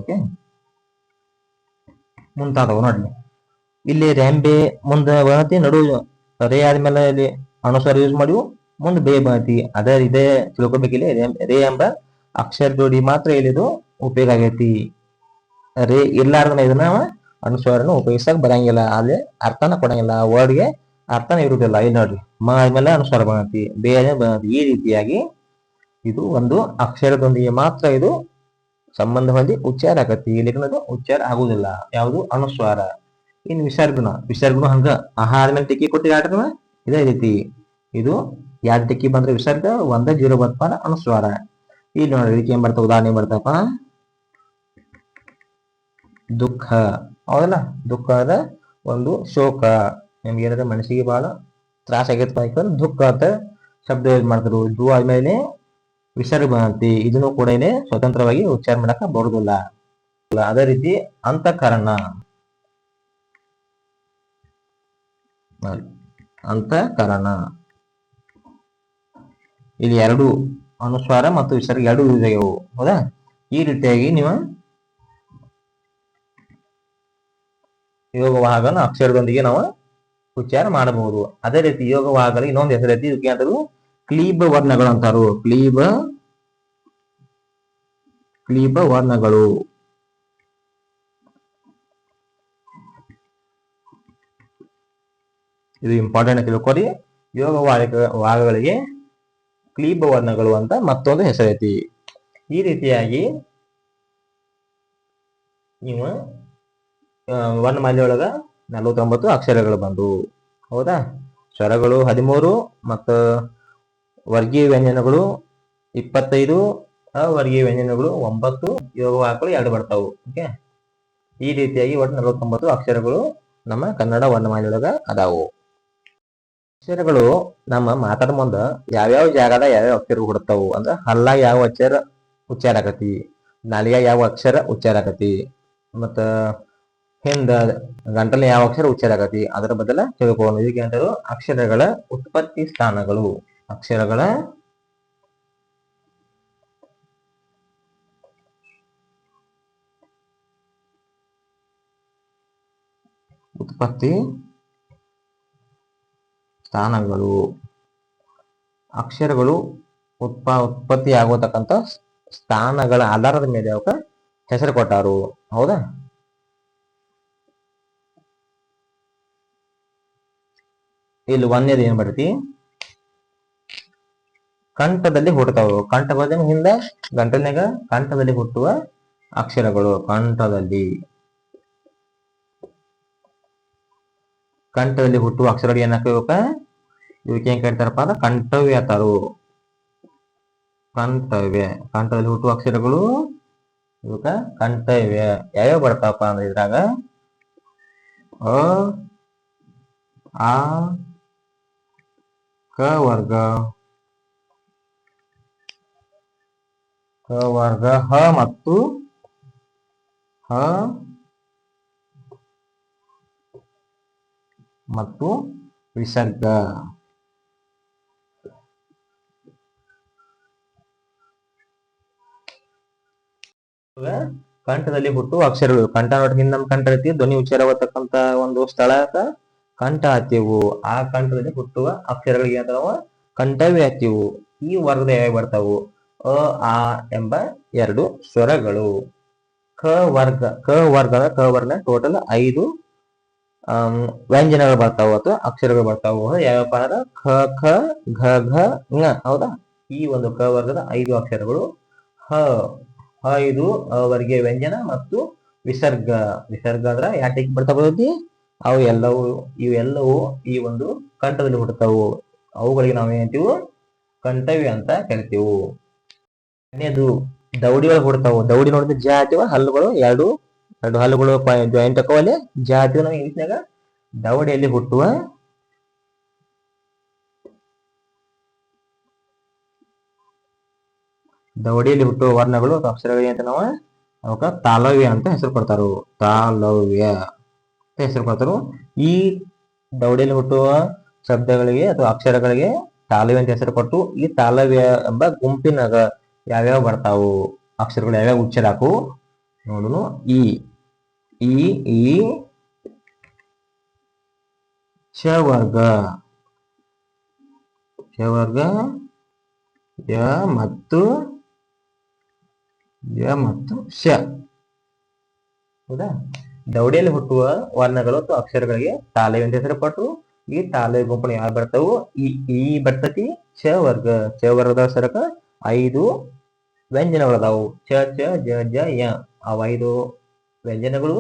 ನೋಡ್ರಿ. ಇಲ್ಲಿ ರೆಂಬೆ ಮುಂದ ಬಣತಿ, ನಡು ರೇ ಆದ್ಮೇಲೆ ಇಲ್ಲಿ ಅನುಸ್ವಾರ ಯೂಸ್ ಮಾಡಿವು, ಮುಂದೆ ಬೇ ಬಣತಿ. ಇದೇ ತಿಳ್ಕೊಬೇಕಿಲ್ಲ. ರೇ ಎಂಬ ಅಕ್ಷರ ಜೋಡಿ ಮಾತ್ರ ಇಲ್ಲಿದು ಉಪಯೋಗ ಆಗೈತಿ. ರೇ ಇರ್ಲಾರ್ದನ ಇದನ್ನ ಅನುಸ್ವಾರನ ಉಪಯೋಗಿಸಕ್ ಬರಂಗಿಲ್ಲ. ಅಲ್ಲಿ ಅರ್ಥನ ಕೊಡಂಗಿಲ್ಲ, ವರ್ಡ್ಗೆ ಅರ್ಥನ ಇರುವುದಿಲ್ಲ. ಇಲ್ಲಿ ನೋಡ್ರಿ, ಮ ಆದ್ಮೇಲೆ ಅನುಸ್ವಾರ ಬಣತಿ, ಬೇ ಬಣತಿ. ಈ ರೀತಿಯಾಗಿ ಇದು ಒಂದು ಅಕ್ಷರದೊಂದಿಗೆ ಮಾತ್ರ ಇದು ಸಂಬಂಧ ಹೊಂದಿ ಉಚ್ಚಾರ ಆಗತ್ತಿ. ಇಲ್ಲಿಗೆ ಉಚ್ಚಾರ ಆಗುದಿಲ್ಲ. ಯಾವುದು? ಅನುಸ್ವಾರ. ಇನ್ನು ವಿಸರ್ಗನು ಹಂಗ ಆದ್ಮೇಲೆ ಟಿಕ್ಕಿ ಕೊಟ್ಟಿಗೆ ಆಡ್ರವ ಇದೇ ರೀತಿ. ಇದು ಎರಡು ಟಿಕ್ಕಿ ಬಂದ್ರೆ ವಿಸರ್ಗ, ಒಂದ 0 ಬರ್ತಪ್ಪ ಅನುಸ್ವಾರ. ಇಲ್ಲಿ ನೋಡ್ರಿ, ಇದಕ್ಕೆ ಏನ್ ಬರ್ತಾವ? ಉದಾಹರಣೆ ಬರ್ತಪ್ಪ, ದುಃಖ. ಹೌದಲ್ಲ? ದುಃಖ ಅದ ಒಂದು ಶೋಕ. ನಿಮ್ಗೆ ಏನಾದ್ರೆ ಮನಸ್ಸಿಗೆ ಬಹಳ ತ್ರಾಸ ಆಗೈತೆ, ದುಃಖ ಅಂತ ಶಬ್ದ ಯೂಸ್ ಮಾಡ್ತಾರೆ. ದು ಆದ್ಮೇಲೆ ವಿಸರ್ಗ ಬಂತಿ. ಇದನ್ನು ಕೂಡ ಇಲ್ಲಿ ಸ್ವತಂತ್ರವಾಗಿ ಉಚ್ಚಾರ ಮಾಡಕ ಬರುದಿಲ್ಲ. ಅದೇ ರೀತಿ ಅಂತಃಕರಣ. ಇಲ್ಲಿ ಎರಡು ಅನುಸ್ವಾರ ಮತ್ತು ವಿಸರ್ಗ ಎರಡು ಯೂಸ್ ಆಗ್ಯಾವು. ಹೌದಾ? ಈ ರೀತಿಯಾಗಿ ನೀವು ಯೋಗ ವಾಹನ ಅಕ್ಷರದೊಂದಿಗೆ ನಾವು ಉಚ್ಚಾರ ಮಾಡಬಹುದು. ಅದೇ ರೀತಿ ಯೋಗ ವಾಹಗಳಿಗೆ ಇನ್ನೊಂದು ಹೆಸರೈತಿ. ಇದಕ್ಕೆ ಅಂತಾರು ಕ್ಲೀಬ ವರ್ಣಗಳು ಅಂತಾರು. ಕ್ಲೀಬ ವರ್ಣಗಳು. ಇದು ಇಂಪಾರ್ಟೆಂಟ್ ತಿಳ್ಕೊರಿ. ಯೋಗ ವಾಹಗಳಿಗೆ ಕ್ಲೀಬ ವರ್ಣಗಳು ಅಂತ ಮತ್ತೊಂದು ಹೆಸರೈತಿ. ಈ ರೀತಿಯಾಗಿ ನೀವು ವರ್ಣಮಾಲೆಯೊಳಗ 49 ಅಕ್ಷರಗಳು ಬಂದು. ಹೌದಾ? ಸ್ವರಗಳು 13 ಮತ್ತು ವರ್ಗೀಯ ವ್ಯಂಜನಗಳು 25, ಅವರ್ಗೀಯ ವ್ಯಂಜನಗಳು 9, ಯೋಗ ವಾಹಗಳು 2 ಬರ್ತಾವು. ಓಕೆ. ಈ ರೀತಿಯಾಗಿ ಒಟ್ಟು 49 ಅಕ್ಷರಗಳು ನಮ್ಮ ಕನ್ನಡ ವರ್ಣಮಾಲೆಯೊಳಗ ಅದಾವು. ಅಕ್ಷರಗಳು ನಮ್ಮ ಮಾತಾಡ ಮುಂದ ಯಾವ್ಯಾವ ಜಾಗದ ಯಾವ್ಯಾವ ಅಕ್ಷರ ಹುಡ್ತಾವು ಅಂದ್ರ ಹಲ್ಲಾಗ ಯಾವ ಅಕ್ಷರ ಉಚ್ಚಾರ ಆಕತಿ, ನಾಲಿಗೆ ಯಾವ ಅಕ್ಷರ ಉಚ್ಚಾರ ಆಕತಿ, ಮತ್ತ ಹಿಂದ ಗಂಟಲ ಯಾವ ಅಕ್ಷರ ಉಚ್ಚಾರ ಆಗತಿ ಅದರ ಬದಲ ತಿಳ್ಕೊಂಡು ಇದಕ್ಕೆ ಅಂತಾರು ಅಕ್ಷರಗಳ ಉತ್ಪತ್ತಿ ಸ್ಥಾನಗಳು. ಅಕ್ಷರಗಳ ಉತ್ಪತ್ತಿ ಸ್ಥಾನಗಳು. ಅಕ್ಷರಗಳು ಉತ್ಪತ್ತಿ ಆಗೋತಕ್ಕಂಥ ಸ್ಥಾನಗಳ ಆಧಾರದ ಮೇಲೆ ಅವಕ್ಕ ಹೆಸರು ಕೊಟ್ಟಾರು. ಹೌದಾ? ಇಲ್ಲಿ ಒಂದೇದು ಏನ್ ಬರ್ತೈತಿ, ಕಂಠದಲ್ಲಿ ಹುಟ್ಟುತ್ತಾವು. ಕಂಠ ಬದ ಹಿಂದ ಗಂಟಲಿನಾಗ ಕಂಠದಲ್ಲಿ ಹುಟ್ಟುವ ಅಕ್ಷರಗಳು. ಕಂಠದಲ್ಲಿ ಹುಟ್ಟುವ ಅಕ್ಷರಗಳು ಏನಾಗ್ತವಕ್ಕ, ಇವಕ್ಕೆ ಏನ್ ಕರಿತಾರಪ್ಪ ಅಂದ್ರೆ ಕಂಠವ್ಯ ಅಂತಾರು. ಕಂಠದಲ್ಲಿ ಹುಟ್ಟುವ ಅಕ್ಷರಗಳು ಇವಕ್ಕ ಕಂಠವ್ಯ. ಯಾವ್ಯಾವ ಬರ್ತಾವಪ್ಪ ಅಂದ್ರೆ ಇದ್ರಾಗ ಅ, ಆ, ಕ ವರ್ಗ, ಹ ಮತ್ತು ವಿಸರ್ಗ. ಕಂಠದಲ್ಲಿ ಹುಟ್ಟುವ ಅಕ್ಷರಗಳು. ಕಂಠ ನೋಡಿ ಹಿಂದ್ ನಮ್ ಕಂಠ ಐತಿ, ಧ್ವನಿ ಉಚ್ಚಾರವಾಗತಕ್ಕಂತ ಒಂದು ಸ್ಥಳ ಕಂಠ ಹತ್ತಿವು. ಆ ಕಂಠದಲ್ಲಿ ಹುಟ್ಟುವ ಅಕ್ಷರಗಳಿಗೆ ಅಥವಾ ಕಂಠವೇ ಹತ್ತಿವು. ಈ ವರ್ಗದ ಯಾವ ಬರ್ತಾವು, ಅ, ಆ ಎಂಬ 2 ಸ್ವರಗಳು. ಕ ವರ್ಗ ಟೋಟಲ್ 5 ವ್ಯಂಜನಗಳು ಬರ್ತಾವು ಅಥವಾ ಅಕ್ಷರಗಳು ಬರ್ತಾವು. ಯಾವಪ್ಪ ಅಂದ್ರೆ ಖ, ಖ, ಘ, ಘ, ಞ. ಹೌದಾ? ಈ ಒಂದು ಕ ವರ್ಗದ 5 ಅಕ್ಷರಗಳು. ಇದು ಅವರಿಗೆ ವ್ಯಂಜನ ಮತ್ತು ವಿಸರ್ಗ. ವಿಸರ್ಗ ಅಂದ್ರ ಯಾಟಿಗೆ ಬರ್ತಾ ಬರ್ತೈತಿ, ಇವೆಲ್ಲವೂ ಈ ಒಂದು ಕಂಠದಲ್ಲಿ ಹುಟ್ಟುತ್ತಾವು. ಅವುಗಳಿಗೆ ನಾವು ಏನಂತೀವಿ, ಕಂಠವ್ಯ ಅಂತ ಕರಿತೀವಿ. ಇನ್ನೇದು ದೌಡಿ ಒಳಗೆ ಹುಡ್ತಾವು. ದೌಡಿ ನೋಡಿದ್ರೆ ಜ ಹಾಕಿವ, ಹಲ್ಲುಗಳು ಎರಡು ಹಲ್ಲುಗಳು ಜಾಯಿಂಟ್ ಹಾಕವಲ್ಲಿ ಜ ಹಾಕಿವ. ನಾವು ಇಂಗ್ಲಿಷ್ನಾಗ ದೌಡಿಯಲ್ಲಿ ಹುಟ್ಟುವ ವರ್ಣಗಳು ಅಥವಾ ಅಕ್ಷರಗಳು ಅಂತ ನಾವು ಅವಕ್ಕ ತಾಲವ್ಯ ಅಂತ ಹೆಸರು ಕೊಡ್ತಾರು. ತಾಲವ್ಯ ಅಂತ ಹೆಸರು ಕೊಡ್ತಾರು. ಈ ದೌಡಿಯಲ್ಲಿ ಹುಟ್ಟುವ ಶಬ್ದಗಳಿಗೆ ಅಥವಾ ಅಕ್ಷರಗಳಿಗೆ ತಾಲವ್ಯ ಅಂತ ಹೆಸರು ಕೊಟ್ಟು, ಈ ತಾಲವ್ಯ ಎಂಬ ಗುಂಪಿನಾಗ ಯಾವ್ಯಾವ ಬರ್ತಾವು ಅಕ್ಷರಗಳು, ಯಾವ್ಯಾವ ಉಚ್ಚಾರ ಹಾಕು ನೋಡುನು. ಈ ಛ ವರ್ಗ, ಯ ಮತ್ತು ಶ. ಹೌದಾ? ದೌಡಿಯಲ್ಲಿ ಹುಟ್ಟುವ ವರ್ಣಗಳು ಅಥವಾ ಅಕ್ಷರಗಳಿಗೆ ತಾಲವ್ಯ ಅಂತ ಹೆಸರು ಕೊಟ್ಟು, ಈ ತಾಲವ್ಯ ಗುಂಪು ಯಾರು ಬರ್ತಾವು, ಈ ಬರ್ತತಿ ಛ ವರ್ಗ. ಛ ವರ್ಗದ ಸರಕ 5 ವ್ಯಂಜನಗಳದಾವು. ಛ, ಛ, ಜ, ಜ, ಯ. ಆ 5 ವ್ಯಂಜನಗಳು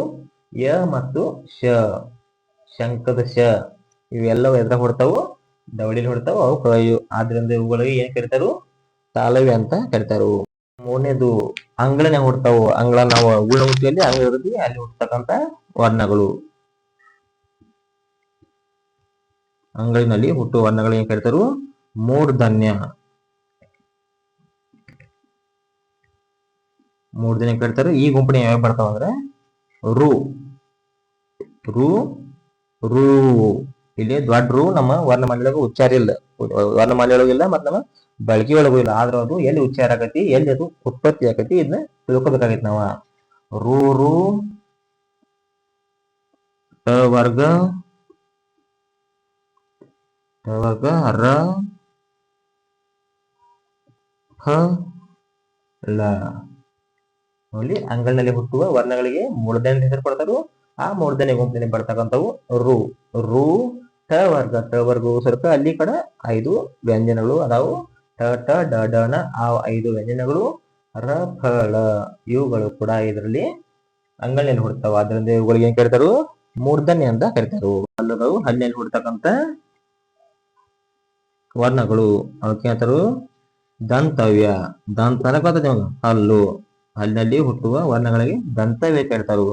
ಯ ಮತ್ತು ಶ, ಶಂಕದ ಶ. ಇವೆಲ್ಲವೂ ಎದ್ರ ಹೊಡ್ತಾವು, ದವಡಿಲಿ ಹೊಡ್ತಾವು. ಅವು ಕಳೆಯು. ಆದ್ರಿಂದ ಇವುಗಳಿಗೆ ಏನ್ ಕರಿತಾರು, ತಾಲವ್ಯ ಅಂತ ಕರಿತಾರು. ಮೂರನೇದು ಅಂಗಳನೆ ಹುಡ್ತಾವು. ಅಂಗಳ ನಾವು ಗುಣಮುಖಿಯಲ್ಲಿ ಅಂಗಳ ಇರುತ್ತೆ, ಅಲ್ಲಿ ಹುಡ್ತಕ್ಕಂತ ವರ್ಣಗಳು. ಅಂಗಳಿನಲ್ಲಿ ಹುಟ್ಟುವ ವರ್ಣಗಳು ಏನ್ ಕರಿತಾರು, ಮೂರ್ಧನ್ಯ. ಕರಿತಾರು. ಈ ಗುಂಪಿನ ಯಾವ್ಯಾವ ಬರ್ತಾವ ಅಂದ್ರೆ ರು, ಇಲ್ಲಿ ದೊಡ್ಡ ರು ನಮ್ಮ ವರ್ಣಮಾಲೆಯೊಳಗೆ ಉಚ್ಚಾರ ಇಲ್ಲ, ವರ್ಣಮಾಲೆಯೊಳಗಿಲ್ಲ ಮತ್ತು ನಮ್ಮ ಬಳಕೆ ಒಳಗೂ ಇಲ್ಲ. ಆದ್ರೆ ಅದು ಎಲ್ಲಿ ಉಚ್ಚಾರ ಆಗತಿ, ಎಲ್ಲಿ ಅದು ಉತ್ಪತ್ತಿ ಆಗತಿ, ಇದನ್ನ ತಿಳ್ಕೊಬೇಕಾಗೈತಿ ನಾವ. ರು ವರ್ಗ, ರ, ಹ, ಲ. ನೋಡಿ, ಅಂಗಲ್ನಲ್ಲಿ ಹುಟ್ಟುವ ವರ್ಣಗಳಿಗೆ ಮೂರ್ಧನ್ಯ ಹೆಸರು ಕೊಡ್ತಾರು. ಆ ಮೂರ್ಧನ್ಯ ಗುಂಪಿನಲ್ಲಿ ಬರ್ತಕ್ಕಂಥವು ರು. ಟ ವರ್ಗವು ಸ್ವಲ್ಪ ಅಲ್ಲಿ ಕಡೆ 5 ವ್ಯಂಜನಗಳು ಅದಾವು. ಟ, ಡ, ಡ ನ ಆ 5 ವ್ಯಂಜನಗಳು. ರ, ಫ, ಳ ಇವುಗಳು ಕೂಡ ಇದರಲ್ಲಿ ಅಂಗಲ್ನಲ್ಲಿ ಹುಡ್ತಾವ. ಆದ್ರಿಂದ ಇವುಗಳಿಗೆ ಏನ್ ಕರಿತಾರು, ಮೂರ್ಧನ್ಯ ಅಂತ ಕರಿತಾರು. ಹಲ್ಲುಗಳು ಹಲ್ಲಿನಲ್ಲಿ ಹುಡ್ತಕ್ಕಂತ ವರ್ಣಗಳು ಅವಕ್ಕೆ ಹೇಳ್ತಾರು ದಂತವ್ಯ. ಹಲ್ಲು, ಹಲ್ಲಿನಲ್ಲಿ ಹುಟ್ಟುವ ವರ್ಣಗಳಿಗೆ ದಂತವ್ಯ ಕೇಳ್ತಾರು.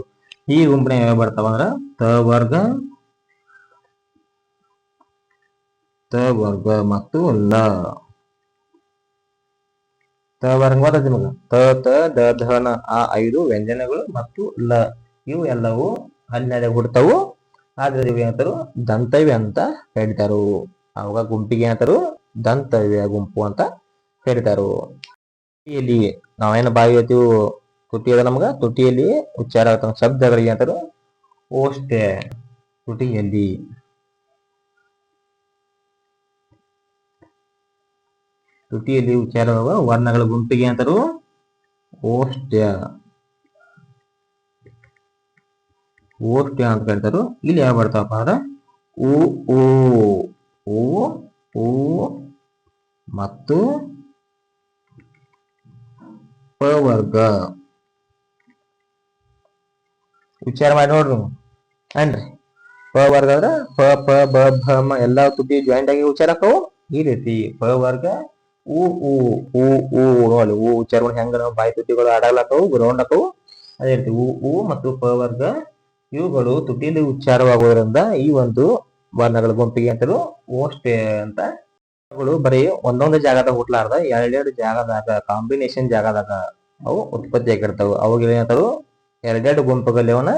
ಈ ಗುಂಪಿನ ಯಾವ ಬರ್ತಾವ ಅಂದ್ರ ತ ವರ್ಗ, ಮತ್ತು ಲ. ತ ವರ್ಗ ಗೊತ್ತೈತಿ ನಿಮಗ, ತ ತ ದ ಧ ನ ಆ 5 ವ್ಯಂಜನಗಳು ಮತ್ತು ಲ ಇವು ಎಲ್ಲವೂ ಹನ್ನೆರಡು ಹುಡ್ತಾವು. ಆದ್ರೆ ಇವು ಏನಂತಾರು ದಂತವ್ಯ ಅಂತ ಹೇಳ್ತಾರು. ಅವಾಗ ಗುಂಪಿಗೆ ಏನಂತಾರು ದಂತವ್ಯ ಗುಂಪು ಅಂತ ಹೇಳ್ತಾರು. ತುಟಿಯಲ್ಲಿ ನಾವೇನು ಬಾಯಿ ಹೇಳ್ತೀವಿ, ತುಟಿ ಅದ ನಮ್ಗ, ತುಟಿಯಲ್ಲಿ ಉಚ್ಚಾರ ಆಗ್ತಾವ ಶಬ್ದಗಳಿಗೆ ಏನಂತಾರು ಓಷ್ಠ್ಯ. ತುಟಿಯಲ್ಲಿ ಉಚ್ಚಾರವಾಗುವ ವರ್ಣಗಳ ಗುಂಪಿಗೆ ಅಂತಾರು ಓಷ್ಠ್ಯ. ಅಂತ ಹೇಳ್ತಾರು. ಇಲ್ಲಿ ಯಾವ ಬರ್ತಾವಪ್ಪ ಅಂದ್ರ ಉ ಊ ಮತ್ತು ಪ ವರ್ಗ. ಉಚ್ಚಾರ ಮಾಡಿ ನೋಡ್ರಿ ಏನ್ರಿ. ಪ ವರ್ಗ ಅಂದ್ರ ಪ ಪ ಬ ಭ ಮ ಎಲ್ಲಾ ತುಟಿ ಜಾಯಿಂಟ್ ಆಗಿ ಉಚ್ಚಾರ ಆಕ್ಕವು. ಈ ರೀತಿ ಪ ವರ್ಗ ಉ ನೋಡಿ ಉಚ್ಚಾರ ಹೆಂಗ ನಾವು ಬಾಯಿ ತುಟಿಗಳು ಆಡಲಾಕವು, ಗ್ರೌಂಡ್ ಆಕವು. ಅದೇ ರೀತಿ ಉ ಮತ್ತು ಪ ವರ್ಗ ಇವುಗಳು ತುಟಿಯಲ್ಲಿ ಉಚ್ಚಾರವಾಗುವುದರಿಂದ ಈ ಒಂದು ವರ್ಣಗಳ ಗುಂಪಿಗೆ ಅಂತಲೂ ಓಷ್ಠ್ಯ ಅಂತ. ಬರೀ ಒಂದೊಂದು ಜಾಗದಾಗ ಹುಟ್ಲಾರ್ದ ಎರಡೆರಡು ಜಾಗದಾಗ ಕಾಂಬಿನೇಷನ್ ಜಾಗದಾಗ ಅವು ಉತ್ಪತ್ತಿ ಆಗಿರ್ತಾವ. ಅವಾಗ ಏನಂತಾರು ಎರಡೆರಡು ಗುಂಪುಗಳಲ್ಲಿ ಅವನ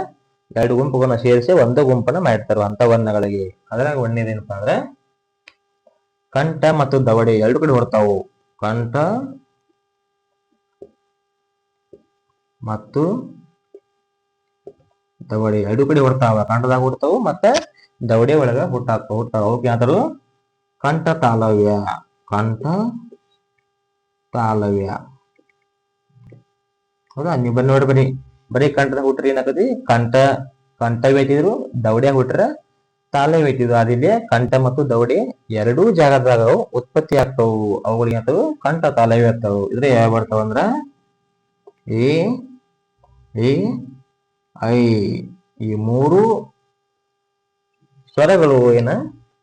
2 ಗುಂಪುಗಳನ್ನ ಸೇರಿಸಿ ಒಂದು ಗುಂಪನ್ನ ಮಾಡಿರ್ತಾರ ಅಂತ ವರ್ಣಗಳಿಗೆ. ಅದ್ರಾಗ ಒಂದೇನೇನಪ್ಪಾ ಅಂದ್ರೆ ಕಂಠ ಮತ್ತು ದವಡೆ ಎರಡು ಕಡೆ ಹೊಡ್ತಾವು. ಕಂಠ ಮತ್ತು ದವಡೆ ಎರಡು ಕಡೆ ಹೊಡ್ತಾವ. ಕಂಠದಾಗ ಹುಡ್ತಾವು ಮತ್ತೆ ದವಡೆ ಒಳಗ ಹುಟ್ಟಾವ. ಅವಕ್ಕೆ ಯಾವ್ದಾರು ಕಂಠ ತಾಲವ್ಯ. ಹೌದಾ? ನೀವು ಬಂದು ನೋಡಿ ಬರೀ ಕಂಠದಾಗ ಹುಟ್ಟ್ರಿ ಏನಾಗತಿ, ಕಂಠವ್ಯ ಐತಿದ್ರು, ದವಡ್ಯಾಗ ಹುಟ್ಟ್ರ ತಾಲವ್ಯ ಐತಿದ್ರು. ಅದಿಲ್ಲಿ ಕಂಠ ಮತ್ತು ದವಡೆ ಎರಡೂ ಜಾಗದಾಗ ಉತ್ಪತ್ತಿ ಆಗ್ತಾವು. ಅವುಗಳಿಗೆ ಅಂತವು ಕಂಠ ತಾಲವ್ಯ ಆಗ್ತಾವು. ಇದ್ರೆ ಯಾವ ಬರ್ತಾವ ಅಂದ್ರ ಎ ಐ ಈ 3 ಸ್ವರಗಳು ಏನ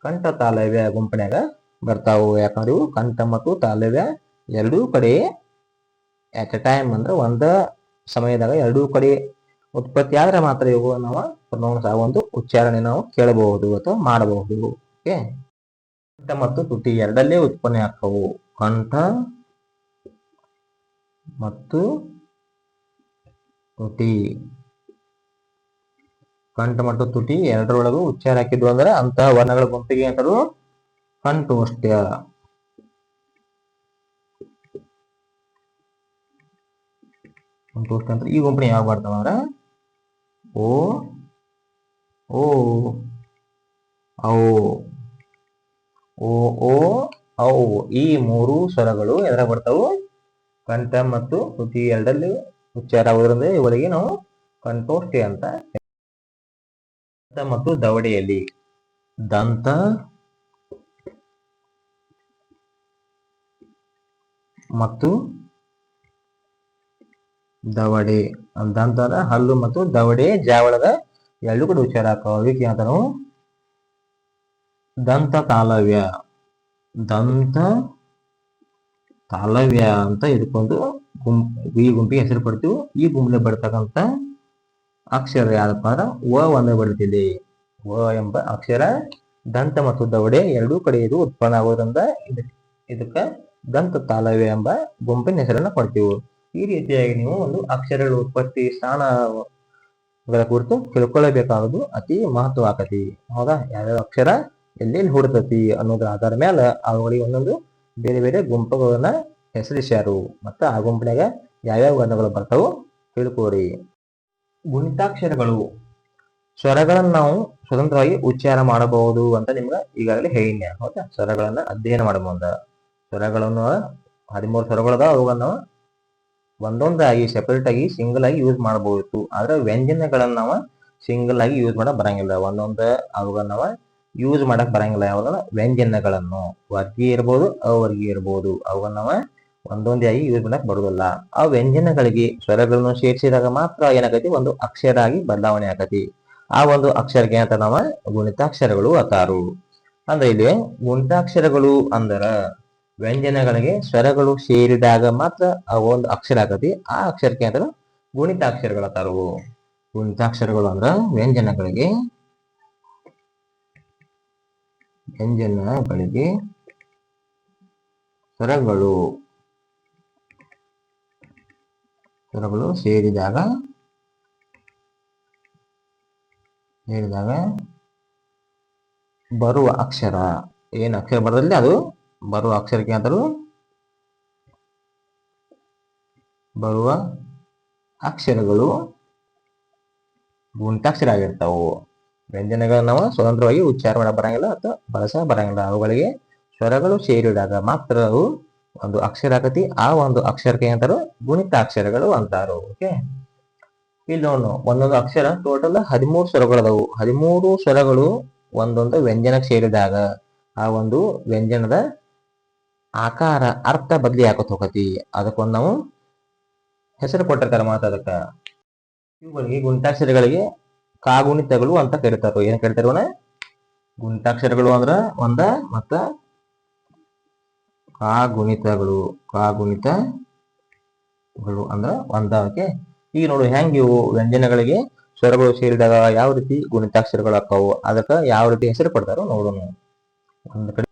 ಕಂಠ ತಾಲವ್ಯ ಗುಂಪನ್ಯಾಗ ಬರ್ತಾವು. ಯಾಕಂದ್ರೆ ಇವು ಕಂಠ ಮತ್ತು ತಾಲವ್ಯ ಎರಡೂ ಕಡೆ ಅಟ್ ಎ ಟೈಮ್ ಅಂದ್ರೆ ಒಂದ ಸಮಯದಾಗ ಎರಡೂ ಕಡೆ ಉತ್ಪತ್ತಿ ಆದ್ರೆ ಮಾತ್ರ ಇವು ನಾವು ಪ್ರೊನೌನ್ಸ್ ಒಂದು ಉಚ್ಚಾರಣೆ ನಾವು ಕೇಳಬಹುದು ಅಥವಾ ಮಾಡಬಹುದು. ಓಕೆ, ಕಂಠ ಮತ್ತು ತುಟಿ ಎರಡಲ್ಲೇ ಉತ್ಪನ್ನ ಆಗ್ತವು. ಕಂಠ ಮತ್ತು ತುಟಿ, ಕಂಠ ಮತ್ತು ತುಟಿ ಎರಡರೊಳಗೂ ಉಚ್ಚಾರ ಹಾಕಿದ್ವು ಅಂದ್ರೆ ಅಂತಹ ವರ್ಣಗಳ ಗುಂಪಿಗೆ ಅಂತಾರು ಕಂಠೋಷ್ಠ್ಯ. ಅಂತ ಈ ಗುಂಪಿನ ಯಾವ ಬರ್ತಾವ ಅಂದ್ರ ಓ ಔ ಈ 3 ಸ್ವರಗಳು ಎದ್ರ ಬರ್ತಾವು ಕಂಠ ಮತ್ತು ತುಟಿ ಎರಡಲ್ಲಿ ಉಚ್ಚಾರ ಆಗೋದ್ರಿಂದ ಇವರಿಗೆ ನಾವು ಕಂಠೋಷ್ಠ್ಯ ಅಂತ. ಮತ್ತು ದವಡೆಯಲ್ಲಿ ದಂತ ಮತ್ತು ದವಡೆ. ದಂತದ ಹಲ್ಲು ಮತ್ತು ದವಡೆ ಜಾವಳದ ಎರಡು ಕೂಡ ಉಚ್ಚಾರ ಹಾಕೋ. ಅದಕ್ಕೆ ಅಂತ ನಾವು ದಂತ ತಾಲವ್ಯ ಅಂತ ಇದಕ್ಕೊಂದು ಈ ಗುಂಪಿಗೆ ಹೆಸರು ಪಡ್ತೀವಿ. ಈ ಗುಂಪಿಗೆ ಬರ್ತಕ್ಕಂಥ ಅಕ್ಷರ ಯಾವ್ದಪ್ಪ ಅಂದ್ರೆ ಒಂದೇ ಬರ್ತದೆ. ಎಂಬ ಅಕ್ಷರ ದಂತ ಮತ್ತು ದವಡೆ ಎರಡೂ ಕಡೆ ಇದು ಉತ್ಪನ್ನ ಆಗೋದ್ರಿಂದ ಇದಕ್ಕ ದಂತ ತಾಲವ್ಯ ಎಂಬ ಗುಂಪಿನ ಹೆಸರನ್ನ ಕೊಡ್ತೀವಿ. ಈ ರೀತಿಯಾಗಿ ನೀವು ಒಂದು ಅಕ್ಷರಗಳ ಉತ್ಪತ್ತಿ ಸ್ಥಾನಗಳ ಕುರಿತು ತಿಳ್ಕೊಳ್ಳಬೇಕಾಗೋದು ಅತಿ ಮಹತ್ವ ಆಕತಿ. ಹೌದಾ? ಯಾವ್ಯಾವ ಅಕ್ಷರ ಎಲ್ಲೆಲ್ಲಿ ಹುಡ್ತತಿ ಅನ್ನೋದ್ರ ಆಧಾರ ಮೇಲೆ ಅವುಗಳಿಗೆ ಒಂದೊಂದು ಬೇರೆ ಬೇರೆ ಗುಂಪುಗಳನ್ನ ಹೆಸರಿಸ್ಯಾರು. ಮತ್ತ ಆ ಗುಂಪಿನಾಗ ಯಾವ್ಯಾವ ವರ್ಣಗಳು ಬರ್ತಾವು ತಿಳ್ಕೋರಿ. ಗುಣಿತಾಕ್ಷರಗಳು ಸ್ವರಗಳನ್ನ ನಾವು ಸ್ವತಂತ್ರವಾಗಿ ಉಚ್ಚಾರ ಮಾಡಬಹುದು ಅಂತ ನಿಮ್ಗೆ ಈಗಾಗಲೇ ಹೇಳಿದ್ಯ. ಹೌದಾ? ಸ್ವರಗಳನ್ನ ಅಧ್ಯಯನ ಮಾಡಬಹುದು. ಸ್ವರಗಳನ್ನು 13 ಸ್ವರಗಳದ ಅವುಗಳನ್ನ ಒಂದೊಂದಾಗಿ ಸೆಪರೇಟ್ ಆಗಿ ಸಿಂಗಲ್ ಆಗಿ ಯೂಸ್ ಮಾಡಬಹುದು. ಆದ್ರೆ ವ್ಯಂಜನಗಳನ್ನ ನಾವು ಸಿಂಗಲ್ ಆಗಿ ಯೂಸ್ ಮಾಡಕ್ ಬರಂಗಿಲ್ಲ. ಒಂದೊಂದು ಅವುಗಳನ್ನ ನಾವು ಯೂಸ್ ಮಾಡಕ್ ಬರಂಗಿಲ್ಲ. ಯಾವಾಗ ವ್ಯಂಜನಗಳನ್ನು ವರ್ಗೀಯ ಇರ್ಬೋದು, ಅವರ್ಗೀಯ ಇರ್ಬೋದು, ಅವುಗಳನ್ನ ನಾವು ಒಂದೊಂದಾಗಿ ಯೂಸ್ ಮಾಡಕ್ ಬರುದಿಲ್ಲ. ಆ ವ್ಯಂಜನಗಳಿಗೆ ಸ್ವರಗಳನ್ನು ಸೇರಿಸಿದಾಗ ಮಾತ್ರ ಏನಾಗತಿ, ಒಂದು ಅಕ್ಷರ ಆಗಿ ಬದಲಾವಣೆ ಆಗತಿ. ಆ ಒಂದು ಅಕ್ಷರಕ್ಕೆ ಅಂತ ನಾವ ಗುಣಿತಾಕ್ಷರಗಳು ಅತಾರು. ಅಂದ್ರೆ ಇಲ್ಲಿ ಗುಣಿತಾಕ್ಷರಗಳು ಅಂದರ ವ್ಯಂಜನಗಳಿಗೆ ಸ್ವರಗಳು ಸೇರಿದಾಗ ಮಾತ್ರ ಆ ಒಂದು ಅಕ್ಷರ ಆಗತಿ. ಆ ಅಕ್ಷರಕ್ಕೆ ಅಂತ ಗುಣಿತಾಕ್ಷರಗಳು ಅತಾರು. ಗುಣಿತಾಕ್ಷರಗಳು ಅಂದ್ರ ವ್ಯಂಜನಗಳಿಗೆ ಸ್ವರಗಳು ಸೇರಿದಾಗ ಬರುವ ಅಕ್ಷರ, ಏನ್ ಅಕ್ಷರ ಬರೋದಿಲ್ಲ ಅದು ಬರುವ ಅಕ್ಷರಕ್ಕೆ ಅಂತಾರು ಬರುವ ಅಕ್ಷರಗಳು ಗುಣಿತಾಕ್ಷರ ಆಗಿರ್ತಾವು. ವ್ಯಂಜನಗಳನ್ನ ನಾವು ಸ್ವತಂತ್ರವಾಗಿ ಉಚ್ಚಾರ ಮಾಡ ಬರಂಗಿಲ್ಲ ಅಥವಾ ಬಳಸ ಬರಂಗಿಲ್ಲ. ಅವುಗಳಿಗೆ ಸ್ವರಗಳು ಸೇರಿದಾಗ ಮಾತ್ರ ಅವು ಒಂದು ಅಕ್ಷರ ಆಗತಿ. ಆ ಒಂದು ಅಕ್ಷರಕ್ಕೆ ಅಂತಾರು ಗುಣಿತಾಕ್ಷರಗಳು ಅಂತಾರು. ಓಕೆ, ಇಲ್ಲಿ ನೋಡು, ಒಂದೊಂದು ಅಕ್ಷರ ಟೋಟಲ್ 13 ಸ್ವರಗಳದವು. 13 ಸ್ವರಗಳು ಒಂದೊಂದು ವ್ಯಂಜನಕ್ಕೆ ಸೇರಿದಾಗ ಆ ಒಂದು ವ್ಯಂಜನದ ಆಕಾರ, ಅರ್ಥ ಬದಲಿ ಹಾಕೋತ್ ಹೋಗತಿ. ಅದಕ್ಕೊಂದು ನಾವು ಹೆಸರು ಕೊಟ್ಟಿರ್ತಾರ ಮಾತಾಡಕ. ಇವುಗಳಿಗೆ ಗುಣಿತಾಕ್ಷರಗಳಿಗೆ ಕಾಗುಣಿತಗಳು ಅಂತ ಕರೀತಾರ. ಏನ್ ಕರೀತಾರ? ಗುಣಿತಾಕ್ಷರಗಳು ಅಂದ್ರ ಒಂದ, ಮತ್ತ ಕಾಗುಣಿತಗಳು ಅಂದ್ರ ಒಂದ. ಓಕೆ, ಈಗ ನೋಡು ಹೆಂಗ್ ಇವು ವ್ಯಂಜನಗಳಿಗೆ ಸ್ವರಗಳು ಸೇರಿದಾಗ ಯಾವ ರೀತಿ ಗುಣಿತಾಕ್ಷರಗಳು ಆಕಾವು, ಅದಕ್ಕ ಯಾವ ರೀತಿ ಹೆಸರು ಕೊಡ್ತಾರೋ ನೋಡೋಣ. ಒಂದ್ ಕಡೆ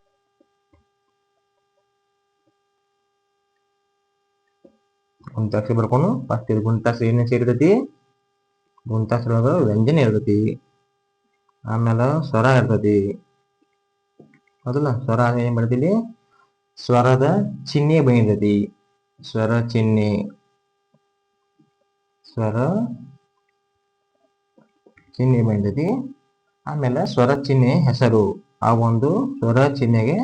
ಗುಣಿತಾಕ್ಷರ ಬರ್ಕೊಂಡು ಫಸ್ಟ್ ಇದು ಗುಣಿತಾಕ್ಷರ ಏನೇನ್ ಸೇರಿರ್ತೈತಿ? ಗುಣಿತಾಕ್ಷರ ವ್ಯಂಜನ ಇರ್ತೈತಿ, ಆಮೇಲೆ ಸ್ವರ ಇರ್ತೈತಿ. ಹೌದಲ್ಲ? ಸ್ವರ ಏನ್ ಬರ್ತಿಲ್ಲಿ? ಸ್ವರದ ಚಿಹ್ನೆ ಬಂದಿರ್ತೈತಿ. ಸ್ವರ ಚಿಹ್ನೆ ಬಂದಿರ್ತೈತಿ. ಆಮೇಲೆ ಸ್ವರ ಚಿಹ್ನೆ ಹೆಸರು. ಆ ಒಂದು ಸ್ವರ ಚಿಹ್ನೆಗೆ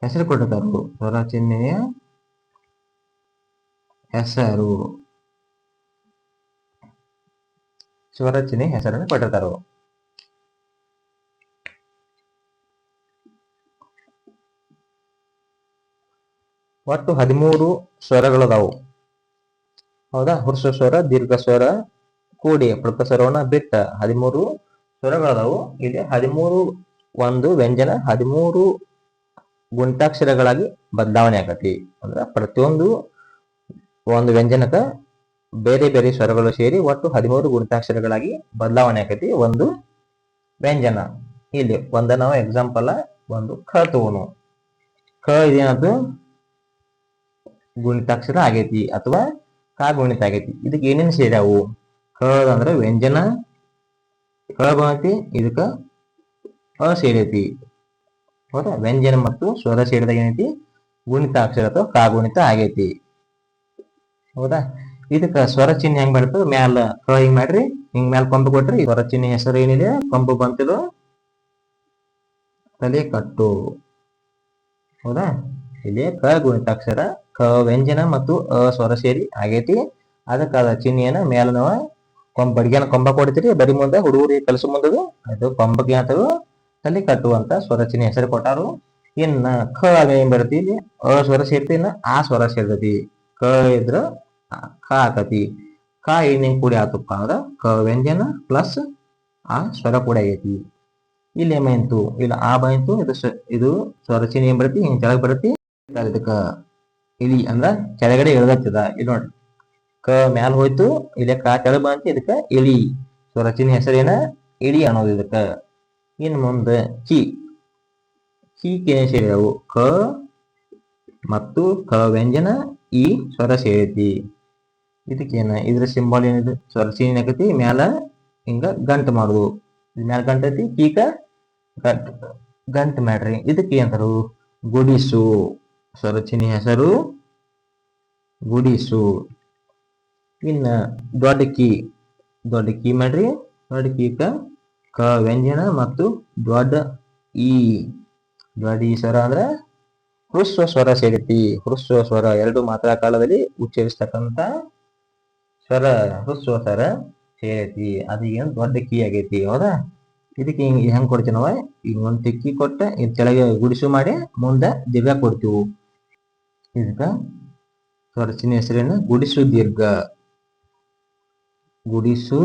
ಹೆಸರು ಕೊಟ್ಟಿರ್ತಾರು. ಸ್ವರ ಚಿಹ್ನೆಯ ಹೆಸರು, ಸ್ವರ ಚಿಹ್ನೆ ಹೆಸರನ್ನು ಕೊಟ್ಟಿರ್ತಾರು. ಒಟ್ಟು 13 ಸ್ವರಗಳದಾವು. ಹೌದಾ? ಹೃಸ್ವ ಸ್ವರ, ದೀರ್ಘ ಸ್ವರ ಕೂಡಿ ಪ್ರಥಮ ಸ್ವರವನ್ನ ಬಿಟ್ಟ 13 ಸ್ವರಗಳದಾವು. ಇಲ್ಲಿ 13 ಒಂದು ವ್ಯಂಜನ 13 ಗುಣಿತಾಕ್ಷರಗಳಾಗಿ ಬದಲಾವಣೆ ಆಗತಿ. ಅಂದ್ರ ಪ್ರತಿಯೊಂದು ಒಂದು ವ್ಯಂಜನಕ ಬೇರೆ ಬೇರೆ ಸ್ವರಗಳು ಸೇರಿ ಒಟ್ಟು 13 ಗುಣಿತಾಕ್ಷರಗಳಾಗಿ ಬದಲಾವಣೆ ಆಗತಿ ಒಂದು ವ್ಯಂಜನ. ಇಲ್ಲಿ ಒಂದ ನಾವು ಎಕ್ಸಾಂಪಲ್ ಒಂದು ಖ ತಗೋನು. ಖ ಇದೇನದು ಗುಣಿತಾಕ್ಷರ ಆಗೈತಿ ಅಥವಾ ಕಾಗುಣಿತ ಆಗೈತಿ. ಇದಕ್ಕೆ ಏನೇನು ಸೇರ್ಯಾವು? ಖ ಅಂದ್ರೆ ವ್ಯಂಜನ ಖ ಬಂದೈತಿ, ಇದಕ್ಕ ಅ ಸೇರೈತಿ. ಹೌದಾ? ವ್ಯಂಜನ ಮತ್ತು ಸ್ವರ ಸೇರಿದಾಗ ಏನೈತಿ? ಗುಣಿತಾಕ್ಷರ ಅಥವಾ ಕಾಗುಣಿತ ಆಗೈತಿ. ಹೌದಾ? ಇದಕ್ಕ ಸ್ವರ ಚಿಹ್ನೆ ಹೆಂಗ್ ಬರ್ತದ? ಮ್ಯಾಲ ಖ ಹಿಂಗ್ ಮಾಡ್ರಿ, ಹಿಂಗ್ ಮ್ಯಾಲ ಕೊಂಬು ಕೊಟ್ರಿ, ಸ್ವರ ಚಿಹ್ನೆ ಹೆಸರು ಏನಿದೆ ಕೊಂಬು ಬಂತಿರೋ ತಲೆ ಕಟ್ಟು. ಹೌದಾ? ಇಲ್ಲಿ ಕ ಗುಣಿತಾಕ್ಷರ, ಖ ವ್ಯಂಜನ ಮತ್ತು ಅ ಸ್ವರ ಸೇರಿ ಆಗೈತಿ. ಅದಕ್ಕಾದ ಚಿಹ್ನೆಯನ್ನ ಮ್ಯಾಲ ನಾವ ಬಡಿಗೆನ ಕೊಂಬ ಕೊಡ್ತೀರಿ, ಬರಿ ಮುಂದೆ ಹುಡುಗರಿಗೆ ಕಲಸು ಮುಂದದು ಅದು ಕೊಂಬಗೆ ಅಂತರು ತಲೆ ಕಟ್ಟುವಂತ ಸ್ವರ ಚಿಹ್ನೆ ಹೆಸರು ಕೊಟ್ಟಾರು. ಇನ್ನ ಖ ಆಗ ಏನ್ ಬರ್ತೈತಿ? ಇಲ್ಲಿ ಅ ಸ್ವರ ಸೇರ್ತಿ, ಇನ್ನ ಆ ಸ್ವರ ಸೇರ್ತೈತಿ. ಕ ಇದ್ರ ಖ ಆಕತಿ. ಖ ಏನೇನ್ ಕೂಡಿ ಆತಪ್ಪ ಅಂದ್ರ ಕ ವ್ಯಂಜನ ಪ್ಲಸ್ ಆ ಸ್ವರ ಕೂಡ ಆಗೈತಿ. ಇಲ್ಲಿ ಏನಾಯ್ತು? ಇಲ್ಲ ಆ ಬಂತು, ಇದು ಸ್ವರ ಚಿಹ್ನೆ ಏನ್ ಬರತಿ? ಹಿಂಗ್ ಕೆಳಗ್ ಬರತಿ. ಇದಕ್ಕ ಇಲಿ ಅಂದ್ರ ಕೆಳಗಡೆ ಇಳ್ದತ್ತದ. ಇಲ್ಲಿ ನೋಡ್ರಿ, ಕ ಮ್ಯಾಲ ಹೋಯ್ತು, ಇಲ್ಲಿ ಕ ಕೆಳಗ್ ಬಂತು, ಇದಕ್ಕ ಇಳಿ. ಸ್ವರ ಚಿಹ್ನೆ ಹೆಸರೇನ? ಇಳಿ ಅನ್ನೋದು ಇದಕ್ಕ. ಇನ್ ಮುಂದೆ ಕಿ ಏನ್ ಸೇರಿದವು? ಕ ಮತ್ತು ಕ ವ್ಯಂಜನ ಈ ಸ್ವರ ಸೇರೈತಿ. ಇದಕ್ಕೇನ? ಇದ್ರ ಸಿಂಬಲ್ ಏನಿದೆ? ಸ್ವರ ಚಿಹ್ನೆ ಆಕತಿ, ಮ್ಯಾಲ ಹಿಂಗ ಗಂಟು ಮಾಡುದು. ಮ್ಯಾಲ ಗಂಟ ಐತಿ, ಕೀಕ ಗಂಟು ಮಾಡ್ರಿ. ಇದಕ್ಕೆ ಅಂತಾರು ಗುಡಿಸು. ಸ್ವರ ಚಿಹ್ನೆ ಹೆಸರು ಗುಡಿಸು. ಇನ್ನ ದೊಡ್ಡ ಕೀ ಮಾಡ್ರಿ. ದೊಡ್ಡ ಕೀಕ ಕ ವ್ಯಂಜನ ಮತ್ತು ದೊಡ್ಡ ಈ ಸ್ವರ ಅಂದ್ರ ಹೃಸ್ವ ಸ್ವರ ಸೇರಿತಿ. ಹೃಸ್ವ ಸ್ವರ ಎರಡು ಮಾತ್ರಾ ಕಾಲದಲ್ಲಿ ಉಚ್ಚರಿಸ್ತಕ್ಕಂತ ಸ್ವರ ಹೃಸ್ವ ಸ್ವರ ಸೇರೈತಿ. ಅದೀಗ ದೊಡ್ಡ ಕೀ ಆಗೈತಿ. ಹೌದಾ? ಇದಕ್ಕೆ ಹೆಂಗ್ ಕೊಡ್ತೀವಿ ನಾವ? ಈಗ ಒಂದ್ ತಿಕ್ಕಿ ಕೊಟ್ಟ ಇದ್ ಕೆಳಗೆ ಗುಡಿಸು ಮಾಡಿ ಮುಂದೆ ದೀರ್ಘ ಕೊಡ್ತೀವಿ. ಇದಕ್ಕ ಸ್ವರ ಚಿಹ್ನೆ ಹೆಸರೇನು? ಗುಡಿಸು ದೀರ್ಘ. ಗುಡಿಸು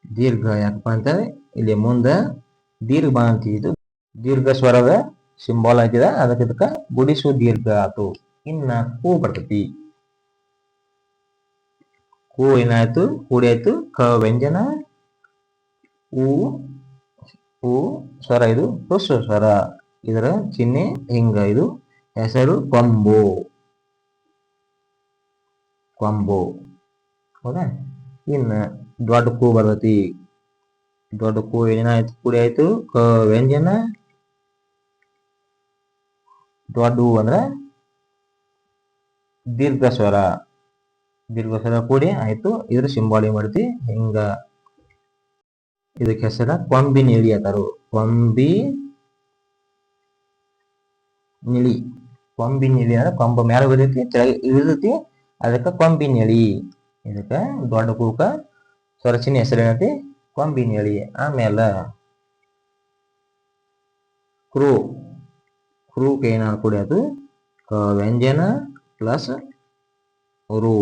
ದೀರ್ಘ. ಯಾಕಪ್ಪ ಅಂತಂದ್ರೆ ಇಲ್ಲಿ ಮುಂದ ದೀರ್ಘ ಬಂತಿ, ಇದು ದೀರ್ಘ ಸ್ವರದ ಸಿಂಬಾಲ್ ಆಯ್ತಿದ. ಅದಕ್ಕೆ ಇದಕ್ಕ ಗುಡಿಸು ದೀರ್ಘ ಆತು. ಇನ್ನ ಹೂ ಬರ್ತೈತಿ. ಕು ಏನಾಯ್ತು ಕೂಡಿ ಆಯ್ತು. ಕ ವ್ಯಂಜನ, ಉ ಉ ಸ್ವರ, ಇದು ಹುಸ್ ಸ್ವರ. ಇದರ ಚಿಹ್ನೆ ಹಿಂಗ, ಇದು ಹೆಸರು ಕೊಂಬು. ಕೊಂಬು ಹೌದಾ. ಇನ್ನ ದೊಡ್ಡ ಕು ಬರ್ತೈತಿ. ದೊಡ್ಡ ಕು ಏನಾಯ್ತು ಕೂಡಿ ಆಯ್ತು. ಕ ವ್ಯಂಜನ, ದೊಡ್ಡ ಉ ಅಂದ್ರ ದೀರ್ಘ ಸ್ವರ. ದೀರ್ಘ ಸ್ವರ ಕೂಡಿ ಆಯ್ತು. ಇದ್ರ ಸಿಂಬಾಲ್ ಏನ್ ಮಾಡ್ತಿ ಹಿಂಗ. ಇದಕ್ಕೆ ಹೆಸರ ಕೊಂಬಿ ನಿಳಿ ಅಂತಾರು. ಕೊಂಬಿ ನಿಳಿ. ಕೊಂಬಿ ನಿಳಿ ಅಂದ್ರೆ ಕೊಂಬ ಮ್ಯಾಲ ಬರ್ತೈತಿ, ಕೆಳಗೆ ಇಳಿದೈತಿ, ಅದಕ್ಕ ಕೊಂಬಿ ನಿಳಿ. ಇದಕ್ಕ ದೊಡ್ಡ ಕೂಕ ಸ್ವರ ಚಿಹ್ನೆ ಹೆಸರು ಏನೈತಿ ಕೊಂಬಿ ನಿಳಿ. ಆಮೇಲೆ ಕ್ರೂ. ಕ್ರೂಕ್ ಏನ ಕೂಡಿ ಅದು ಕ ವ್ಯಂಜನ ಪ್ಲಸ್ ರು.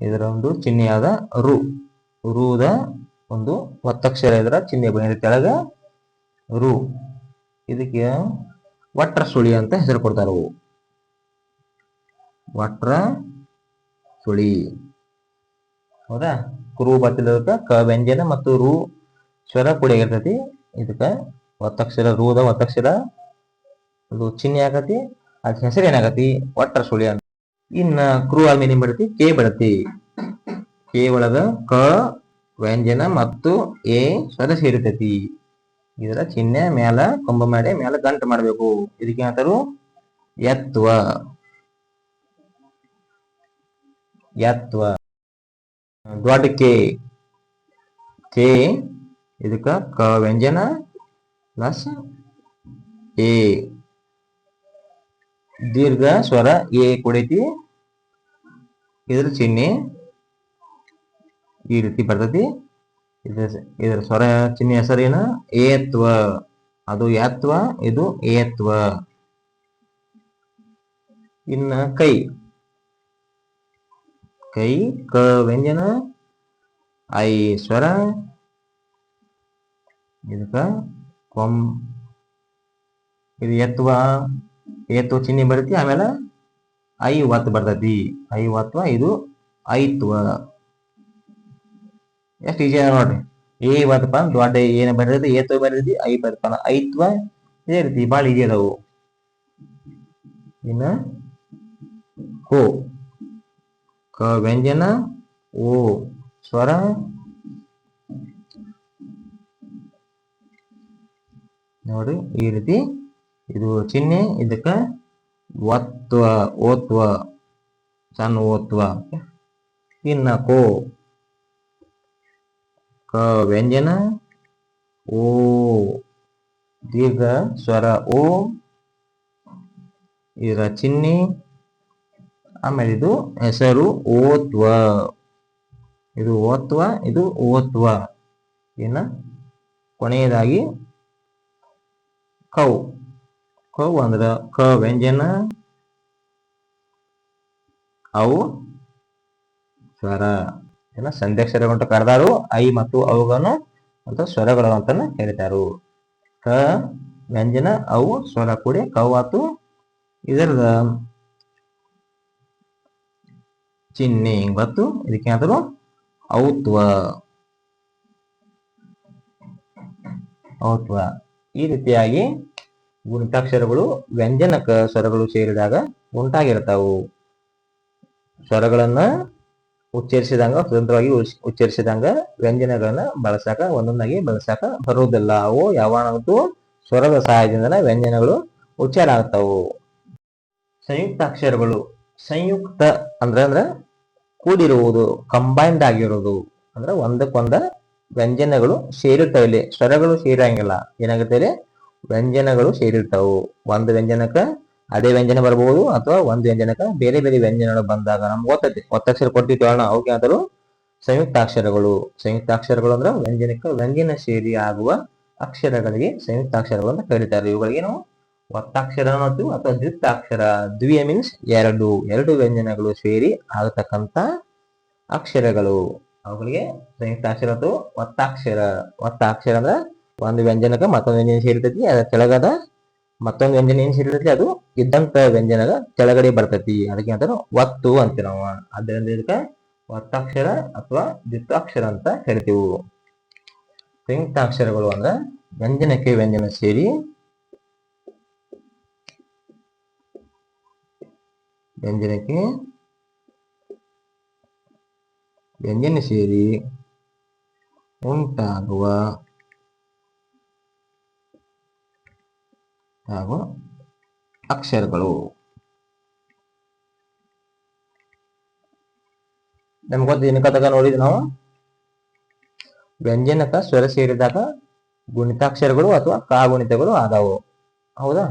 ಇದರ ಒಂದು ಚಿಹ್ನೆ ಯಾವ್ದ ರು. ರುದ ಒಂದು ಒತ್ತಕ್ಷರ ಇದರ ಚಿಹ್ನೆ ಬಂದಿದೆ ಕೆಳಗ ರು. ಇದಕ್ಕೆ ವಟ್ರ ಸುಳಿ ಅಂತ ಹೆಸರು ಕೊಡ್ತಾರ. ವಟ್ರ ಸುಳಿ ಹೌದಾ. ಕ್ರೂ ಬರ್ತಿದ್ದಕ್ಕ ಕ ವ್ಯಂಜನ ಮತ್ತು ರು ಸ್ವರ ಕೂಡಿ ಆಗಿರ್ತೈತಿ. ಇದಕ್ಕ ಒತ್ತಕ್ಷರ ರೂದ ಒತ್ತಕ್ಷರ ಅದು ಚಿಹ್ನೆ ಆಗತಿ. ಅದ್ ಹೆಸರು ಏನಾಗತಿ ವಟ್ರ ಸುಳಿ ಅಂತ. ಇನ್ನ ಕ್ರೂ ಆದ್ಮೇಲೆ ಏನ್ ಬರ್ತೈತಿ ಕೆ ಬರ್ತೈತಿ. ಕೆ ಒಳಗ ಕ ವ್ಯಂಜನ ಮತ್ತು ಎ ಸ್ವರ ಸೇರಿತೈತಿ. ಇದರ ಚಿಹ್ನೆ ಮ್ಯಾಲ ಕೊಂಬ ಮಾಡಿ ಮ್ಯಾಲ ಗಂಟು ಮಾಡ್ಬೇಕು. ಇದಕ್ಕೆ ಏನಂತಾರು ಎತ್ವ. ಎತ್ವ. ದೊಡ್ಡ ಕೆ. ಕೆ ಇದಕ್ಕ ಕ ವ್ಯಂಜನ ಪ್ಲಸ್ ಎ ದೀರ್ಘ ಸ್ವರ ಎ ಕೊಡೈತಿ. ಇದ್ರ ಚಿಹ್ನೆ ಈ ರೀತಿ ಬರ್ತೈತಿ. ಇದರ ಸ್ವರ ಚಿಹ್ನೆ ಹೆಸರೇನ ಏತ್ವ. ಅದು ಯಾತ್ವ, ಇದು ಏತ್ವ. ಇನ್ನ ಕೈ. ಕೈ ಕ ವ್ಯಂಜನ ಐ ಸ್ವರ. ಇದಕ್ಕ ಇದು ಎತ್ವ. ಏತ್ವ ಚಿಹ್ನೆ ಬರ್ತೈತಿ. ಆಮೇಲೆ ಐ ಒತ್ತು ಬರ್ತೈತಿ. ಐ ಒತ್ವ, ಇದು ಐತ್ವ. ಎಷ್ಟು ಈಜಿ ನೋಡ್ರಿ. ಏ ಬರ್ತಪ್ಪ ದೊಡ್ಡ ಏನ ಬರ್ತೈತಿ, ಏತ್ವ ಬರ್ತೈತಿ, ಐ ಬರ್ತಪ್ಪ ಐತ್ವ. ಇದೇ ರೀತಿ ಬಾಳ ಈಜಿ ಅದಾವು. ಇನ್ನ ಕೋ. ಕ ವ್ಯಂಜನ ಓ ಸ್ವರ. ನೋಡಿ ಈ ರೀತಿ ಇದು ಚಿಹ್ನೆ. ಇದಕ್ಕ ಒತ್ವ, ಓತ್ವ, ಸಣ್ಣ ಓತ್ವ. ಇನ್ನ ಕೋ. ಕ ವ್ಯಂಜನ ಓ ದೀರ್ಘ ಸ್ವರ ಓ. ಇದರ ಚಿಹ್ನೆ ಆಮೇಲೆ ಇದು ಹೆಸರು ಓತ್ವ. ಇದು ಓತ್ವ, ಇದು ಓತ್ವ. ಇನ್ನ ಕೊನೆಯದಾಗಿ ಕೌ. ಕೌ ಅಂದ್ರ ಕ ವ್ಯಂಜನ ಅವು ಸ್ವರ. ಏನ ಸಂಧ್ಯಾಕ್ಷರಗಳು ಕರೆದಾರು. ಐ ಮತ್ತು ಅವುಗಳನ್ನು ಅಂತ ಸ್ವರಗಳು ಅಂತಾನ ಕರೀತಾರು. ಕ ವ್ಯಂಜನ ಅವು ಸ್ವರ ಕೂಡಿ ಕೌ ಆತು. ಇದರದ ಚಿಹ್ನೆ ಹಿಂಗ್ ಬತ್ತು. ಇದಕ್ಕೆ ಏನಾದ್ರು ಔತ್ವ. ಔತ್ವ. ಈ ರೀತಿಯಾಗಿ ಗುಣಿತಾಕ್ಷರಗಳು ವ್ಯಂಜನಕ ಸ್ವರಗಳು ಸೇರಿದಾಗ ಉಂಟಾಗಿರ್ತಾವು. ಸ್ವರಗಳನ್ನ ಉಚ್ಚರಿಸಿದಂಗ ಸ್ವತಂತ್ರವಾಗಿ ಉಚ್ಚರಿಸಿದಂಗ ವ್ಯಂಜನಗಳನ್ನ ಬಳಸಾಕ ಒಂದೊಂದಾಗಿ ಬಳಸಾಕ ಬರುವುದಿಲ್ಲ. ಅವು ಯಾವಾಗಲೂ ಸ್ವರದ ಸಹಾಯದಿಂದ ವ್ಯಂಜನಗಳು ಉಚ್ಚಾರ ಆಗ್ತಾವು. ಸಂಯುಕ್ತಾಕ್ಷರಗಳು. ಸಂಯುಕ್ತ ಅಂದ್ರ ಕೂಡಿರುವುದು, ಕಂಬೈನ್ಡ್ ಆಗಿರೋದು. ಅಂದ್ರೆ ಒಂದಕ್ಕೊಂದ ವ್ಯಂಜನಗಳು ಸೇರಿರ್ತಾವ. ಇಲ್ಲಿ ಸ್ವರಗಳು ಸೇರಂಗಿಲ್ಲ. ಏನಾಗುತ್ತೆ ವ್ಯಂಜನಗಳು ಸೇರಿರ್ತಾವು. ಒಂದು ವ್ಯಂಜನಕ್ಕ ಅದೇ ವ್ಯಂಜನ ಬರಬಹುದು, ಅಥವಾ ಒಂದು ವ್ಯಂಜನಕ್ಕ ಬೇರೆ ಬೇರೆ ವ್ಯಂಜನಗಳು ಬಂದಾಗ ನಮ್ಗೆ ಗೊತ್ತೈತಿ ಒತ್ತಕ್ಷರ ಕೊಟ್ಟಿರ್ತೀವಲ್ಲ, ಅವಕ್ಕೆ ಏನಾದ್ರು ಸಂಯುಕ್ತಾಕ್ಷರಗಳು. ಸಂಯುಕ್ತಾಕ್ಷರಗಳು ಅಂದ್ರೆ ವ್ಯಂಜನ ಸೇರಿ ಆಗುವ ಅಕ್ಷರಗಳಿಗೆ ಸಂಯುಕ್ತಾಕ್ಷರಗಳು ಅಂತ ಕರೀತಾರೆ. ಇವುಗಳಿಗೆ ನಾವು ಒತ್ತಾಕ್ಷರ ಮತ್ತು ಅಥವಾ ದ್ವಿತಾಕ್ಷರ. ದ್ವಿಯ ಮೀನ್ಸ್ ಎರಡು ವ್ಯಂಜನಗಳು ಸೇರಿ ಆಗತಕ್ಕಂತ ಅಕ್ಷರಗಳು. ಅವುಗಳಿಗೆ ಸಂಯುಕ್ತಾಕ್ಷರ ಅಥವಾ ಒತ್ತಾಕ್ಷರ. ಒತ್ತಾಕ್ಷರ ಅಂದ್ರೆ ಒಂದು ವ್ಯಂಜನಕ ಮತ್ತೊಂದು ವ್ಯಂಜನ ಸೇರಿತೈತಿ. ಅದರ ಕೆಳಗದ ಮತ್ತೊಂದು ವ್ಯಂಜನ ಏನ್ ಸೇರಿತೈತಿ ಅದು ಇದ್ದಂತ ವ್ಯಂಜನಗ ಕೆಳಗಡೆ ಬರ್ತೈತಿ. ಅದಕ್ಕೆ ಅಂತಾರ ಒತ್ತು ಅಂತೀವಿ ನಾವು. ಆದ್ದರಿಂದ ಇದಕ್ಕೆ ಒತ್ತಕ್ಷರ ಅಥವಾ ದ್ವಿತಾಕ್ಷರ ಅಂತ ಹೇಳ್ತೀವಿ. ಸಂಯುಕ್ತಾಕ್ಷರಗಳು ಅಂದ್ರೆ ವ್ಯಂಜನಕ್ಕೆ ವ್ಯಂಜನ ಸೇರಿ ವ್ಯಂಜನಕ್ಕೆ ವ್ಯಂಜನ ಸೇರಿ ಉಂಟಾಗುವ ಹಾಗೂ ಅಕ್ಷರಗಳು. ನಮ್ಗೆ ಗೊತ್ತ ಏನಕ್ಕ ನೋಡಿದ್ ನಾವು ವ್ಯಂಜನಕ ಸ್ವರ ಸೇರಿದಾಗ ಗುಣಿತಾಕ್ಷರಗಳು ಅಥವಾ ಕಾಗುಣಿತಗಳು ಆದಾವು. ಹೌದಾ?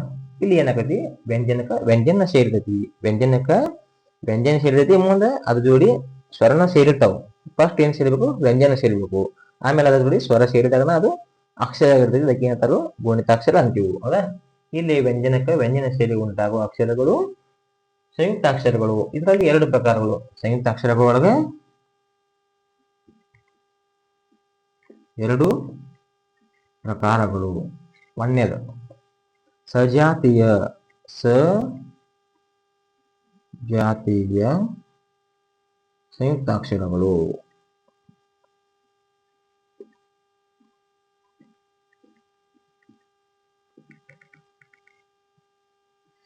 ಇಲ್ಲಿ ಏನಾಗತಿ, ವ್ಯಂಜನಕ ವ್ಯಂಜನ ಸೇರಿರ್ತೈತಿ, ವ್ಯಂಜನಕ ವ್ಯಂಜನ ಸೇರಿರ್ತೈತಿ, ಮುಂದೆ ಅದ್ರ ಜೋಡಿ ಸ್ವರನ ಸೇರಿರ್ತಾವ. ಫಸ್ಟ್ ಏನ್ ಸೇರ್ಬೇಕು? ವ್ಯಂಜನ ಸೇರ್ಬೇಕು. ಆಮೇಲೆ ಅದ್ರ ಜೋಡಿ ಸ್ವರ ಸೇರಿದಾಗ ಅದು ಅಕ್ಷರ ಆಗಿರ್ತೈತಿ, ಅದಕ್ಕೆ ಏನಂತಾರು ಗುಣಿತಾಕ್ಷರ ಅಂತೀವಿ. ಹೌದಾ? ಇಲ್ಲಿ ವ್ಯಂಜನಕ ವ್ಯಂಜನ ಸೇರಿ ಉಂಟಾಗುವ ಅಕ್ಷರಗಳು ಸಂಯುಕ್ತಾಕ್ಷರಗಳು. ಇದರಲ್ಲಿ ಎರಡು ಪ್ರಕಾರಗಳು. ಸಂಯುಕ್ತಾಕ್ಷರಗಳೊಳಗೆ ಎರಡು ಪ್ರಕಾರಗಳು. ಒಂದನೇದು ಸಜಾತೀಯ ಸಂಯುಕ್ತಾಕ್ಷರಗಳು.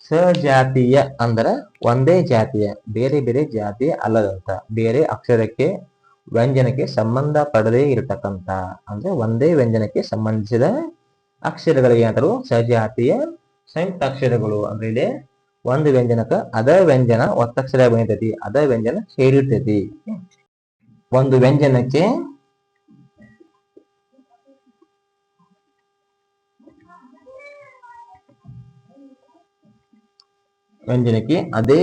ಸಜಾತೀಯ ಅಂದ್ರ ಒಂದೇ ಜಾತಿಯ, ಬೇರೆ ಬೇರೆ ಜಾತಿ ಅಲ್ಲದಂತ, ಬೇರೆ ಅಕ್ಷರಕ್ಕೆ ವ್ಯಂಜನಕ್ಕೆ ಸಂಬಂಧ ಪಡದೇ ಇರತಕ್ಕಂತ, ಅಂದ್ರೆ ಒಂದೇ ವ್ಯಂಜನಕ್ಕೆ ಸಂಬಂಧಿಸಿದ ಅಕ್ಷರಗಳಿಗೆ ಏನಂತಾರು ಸಜಾತೀಯ ಸಂಯುಕ್ತಾಕ್ಷರಗಳು. ಅಂದ್ರೆ ಇಲ್ಲಿ ಒಂದು ವ್ಯಂಜನಕ್ಕ ಅದ ವ್ಯಂಜನ ಒತ್ತಕ್ಷರ ಬನಿತೈತಿ, ಅದ ವ್ಯಂಜನ ಸೇರಿರ್ತೈತಿ. ಒಂದು ವ್ಯಂಜನಕ್ಕೆ ಅದೇ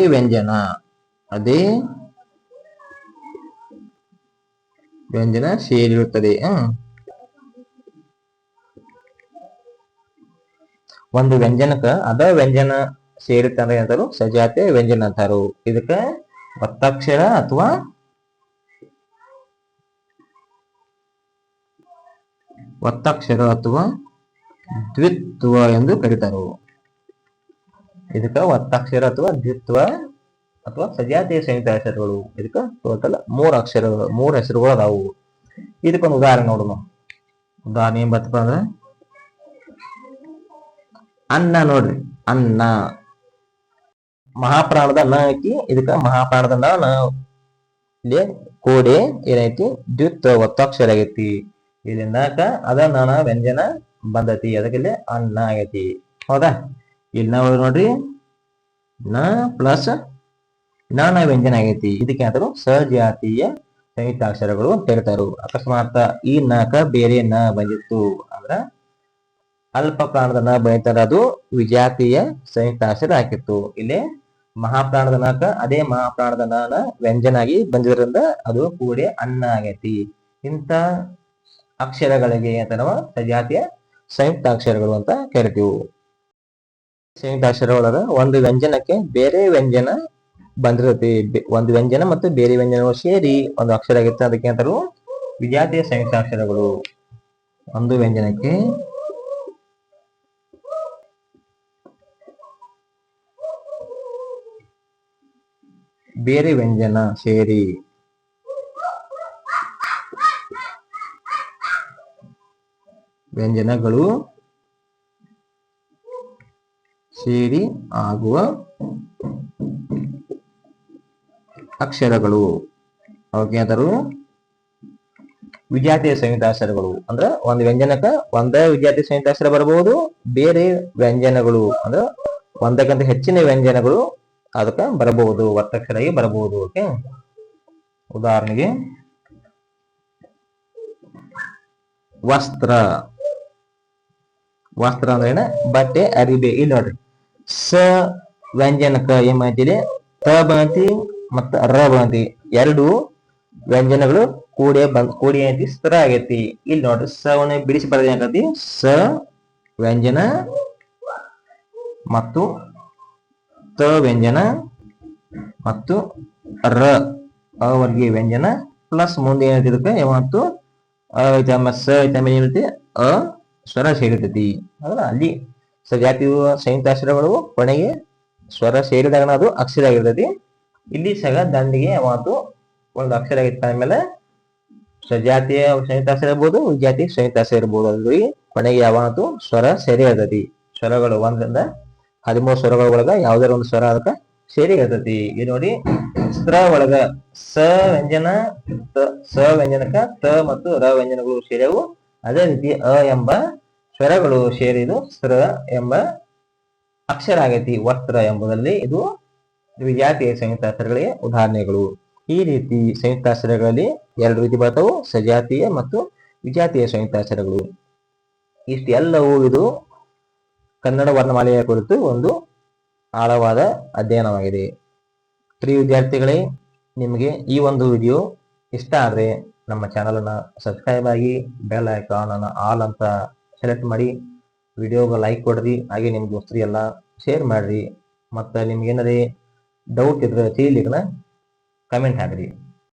ವ್ಯಂಜನ ಸೇರಿರುತ್ತದೆ. ಒಂದು ವ್ಯಂಜನಕ್ಕ ಅದ ವ್ಯಂಜನ ಸೇರಿರ್ತಾರೆ ಅಂತಾರು ಸಜಾತೀಯ ವ್ಯಂಜನ ಅಂತಾರು. ಇದಕ್ಕ ಒತ್ತಕ್ಷರ ಅಥವಾ ದ್ವಿತ್ವ ಎಂದು ಕರೀತಾರು. ಇದಕ್ಕ ಒತ್ತಕ್ಷರ ಅಥವಾ ದ್ವಿತ್ವ ಅಥವಾ ಸಜಾತೀಯ ಸಂಯುಕ್ತಾಕ್ಷರಗಳು. ಇದಕ್ಕ ಟೋಟಲ್ ಮೂರು ಹೆಸರುಗಳು ಅದಾವು. ಇದಕ್ಕೊಂದು ಉದಾಹರಣೆ ನೋಡೋಣ. ಉದಾಹರಣೆ ಏನ್ ಬರ್ತಪ್ಪ ಅಂದ್ರೆ ಅನ್ನ. ನೋಡ್ರಿ, ಅನ್ನ ಮಹಾಪ್ರಾಣದ ನ ಐತಿ, ಇದಕ್ಕ ಮಹಾಪ್ರಾಣದ ನ ಇಲ್ಲಿ ಕೋಡೆ ಏನೈತಿ ದ್ವಿತ್ವ ಒತ್ತಕ್ಷರ ಆಗೈತಿ. ಇಲ್ಲಿ ನಕ ಅದ ನನ ವ್ಯಂಜನ ಬಂದತಿ, ಅದಕ್ಕೆ ಇಲ್ಲಿ ಅನ್ನ ಆಗೈತಿ. ಹೌದಾ? ಇಲ್ಲಿ ನಾವು ನೋಡ್ರಿ ನ ಪ್ಲಸ್ ನ ವ್ಯಂಜನ ಆಗೈತಿ. ಇದಕ್ಕೆ ಏನಾದ್ರು ಸಜಾತೀಯ ಸಂಯುಕ್ತಾಕ್ಷರಗಳು ಅಂತ ಹೇಳ್ತಾರು. ಅಕಸ್ಮಾತ್ ಈ ನಕ ಬೇರೆ ನ ಬಂದಿತ್ತು ಅಂದ್ರ ಅಲ್ಪ ಪ್ರಾಣದ ನ ಬಂದಿತ್ತಾರ ಅದು ವಿಜಾತೀಯ ಸಂಯುಕ್ತಾಕ್ಷರ ಹಾಕಿತ್ತು. ಇಲ್ಲಿ ಮಹಾಪ್ರಾಣದ ನಕ ಅದೇ ಮಹಾಪ್ರಾಣದ ನ ವ್ಯಂಜನಾಗಿ ಬಂದಿದ್ರಿಂದ ಅದು ಕೂಡಿ ಅನ್ನ ಆಗೈತಿ. ಇಂಥ ಅಕ್ಷರಗಳಿಗೆ ಅಂತ ನಾವು ಸಜಾತೀಯ ಸಂಯುಕ್ತಾಕ್ಷರಗಳು ಅಂತ ಕರಿತೀವಿ. ಸಂಯುಕ್ತಾಕ್ಷರ ಒಳಗ ಒಂದು ವ್ಯಂಜನಕ್ಕೆ ಬೇರೆ ವ್ಯಂಜನ ಬಂದಿರತಿ, ಒಂದು ವ್ಯಂಜನ ಮತ್ತು ಬೇರೆ ವ್ಯಂಜನಗಳು ಸೇರಿ ಒಂದು ಅಕ್ಷರ ಆಗಿರುತ್ತೆ, ಅದಕ್ಕೆ ಅಂತಾರು ವಿಜಾತೀಯ ಸಂಯುಕ್ತಾಕ್ಷರಗಳು. ಒಂದು ವ್ಯಂಜನಕ್ಕೆ ಬೇರೆ ವ್ಯಂಜನ ಸೇರಿ ವ್ಯಂಜನಗಳು ಸೇರಿ ಆಗುವ ಅಕ್ಷರಗಳು ಅವಕ್ಕೆ ಅಂತಾರು ವಿಜಾತೀಯ ಸಂಯುಕ್ತಾಕ್ಷರಗಳು. ಅಂದ್ರ ಒಂದು ವ್ಯಂಜನಕ್ಕ ಒಂದೇ ವಿಜಾತೀಯ ಸಂಯುಕ್ತಾಕ್ಷರ ಬರಬಹುದು, ಬೇರೆ ವ್ಯಂಜನಗಳು ಅಂದ್ರ ಒಂದಕ್ಕಿಂತ ಹೆಚ್ಚಿನ ವ್ಯಂಜನಗಳು ಅದಕ್ಕೆ ಬರಬಹುದು, ಒತ್ತಕ್ಷರಾಗಿ ಬರಬಹುದು. ಓಕೆ, ಉದಾಹರಣೆಗೆ ವಸ್ತ್ರ. ವಸ್ತ್ರ ಅಂದ್ರೆ ಏನ? ಬಟ್ಟೆ, ಅರಿಬೆ. ಇಲ್ಲಿ ನೋಡ್ರಿ ಸ ವ್ಯಂಜನಕ ಏನ್ ಮಾಡ್ತೀರಿ? ತ ಬಂತಿ ಮತ್ತ ರ ಬಂತಿ, ಎರಡು ವ್ಯಂಜನಗಳು ಕೂಡಿ ಐತಿ ಸ್ತ್ರ ಆಗೈತಿ. ಇಲ್ಲಿ ನೋಡ್ರಿ ಸವನ್ನ ಬಿಡಿಸಿ ಬರೋದು ಏನಾಗತಿ? ಸ ವ್ಯಂಜನ ಮತ್ತು ತ ವ್ಯಂಜನ ಮತ್ತು ರ ಅವರ್ಗೀಯ ವ್ಯಂಜನ ಪ್ಲಸ್ ಮುಂದೆ ಏನೈತಿ ಇದಕ್ಕೆ ಯಾವತ್ತು ಸ ಏನೈತಿ ಅ ಸ್ವರ ಸೇರಿರ್ತೈತಿ. ಅದ್ರ ಅಲ್ಲಿ ಸಜಾತೀಯ ಸಂಯುಕ್ತಾಕ್ಷರಗಳು ಕೊನೆಗೆ ಸ್ವರ ಸೇರಿದಾಗ ಅದು ಅಕ್ಷರ ಆಗಿರ್ತೈತಿ. ಇಲ್ಲಿ ಸಗ ದಂಡಿಗೆ ಯಾವತ್ತು ಒಂದು ಅಕ್ಷರ ಆಗಿತ್ತು ಆಮೇಲೆ ಸಜಾತಿಯ ಸಂಯುಕ್ತಾಕ್ಷರ ಇರ್ಬೋದು, ವಿಜಾತಿ ಸಂಯುಕ್ತಾಕ್ಷರ ಇರ್ಬೋದು. ಅದ್ರಲ್ಲಿ ಕೊನೆಗೆ ಯಾವತ್ತು ಸ್ವರ ಸೇರಿ ಇರ್ತೈತಿ. ಸ್ವರಗಳು 1 ರಿಂದ 13 ಸ್ವರಗಳ ಒಳಗ ಯಾವ್ದಾರ ಒಂದು ಸ್ವರ ಅದಕ್ಕ ಸೇರಿ ಇರ್ತೈತಿ. ಈಗ ನೋಡಿ ಸ್ತ್ರ ಒಳಗ ಸ ವ್ಯಂಜನ, ಸ ವ್ಯಂಜನಕ ತ ಮತ್ತು ರ ವ್ಯಂಜನಗಳು ಸೇರಿಯವು. ಅದೇ ರೀತಿ ಅ ಎಂಬ ಸ್ವರಗಳು ಸೇರಿದು ಸ್ತ್ರ ಎಂಬ ಅಕ್ಷರ ಆಗೈತಿ. ವಸ್ತ್ರ ಎಂಬುದರಲ್ಲಿ ಇದು ವಿಜಾತಿಯ ಸಂಯುಕ್ತಾಕ್ಷರಗಳಿಗೆ ಉದಾಹರಣೆಗಳು. ಈ ರೀತಿ ಸಂಯುಕ್ತಾಕ್ಷರಗಳಲ್ಲಿ 2 ರೀತಿ ಬರ್ತವು, ಸಜಾತೀಯ ಮತ್ತು ವಿಜಾತೀಯ ಸಂಯುಕ್ತಾಕ್ಷರಗಳು. ಇಷ್ಟೆಲ್ಲವೂ ಇದು ಕನ್ನಡ ವರ್ಣಮಾಲೆಯ ಕುರಿತು ಒಂದು ಆಳವಾದ ಅಧ್ಯಯನವಾಗಿದೆ. ಪ್ರಿಯ ವಿದ್ಯಾರ್ಥಿಗಳೇ, ನಿಮಗೆ ಈ ಒಂದು ವಿಡಿಯೋ ಇಷ್ಟ ಆದರೆ ನಮ್ಮ ಚಾನಲನ್ನು ಸಬ್ಸ್ಕ್ರೈಬ್ ಆಗಿ ಬೆಲ್ ಐಕಾನ್ ಅನ್ನು ಆಲ್ ಅಂತ ಸೆಲೆಕ್ಟ್ ಮಾಡಿ, ವಿಡಿಯೋಗೆ ಲೈಕ್ ಕೊಡ್ರಿ, ಹಾಗೆ ನಿಮ್ಮ ದೋಸ್ತರಿಗೆಲ್ಲ ಶೇರ್ ಮಾಡ್ರಿ. ಮತ್ತು ನಿಮ್ಗೆ ಏನಾರೇ ಡೌಟ್ ಇದ್ರೆ ತಿಳಿಲಿಕ್ಕೆ ಕಮೆಂಟ್ ಹಾಕ್ರಿ.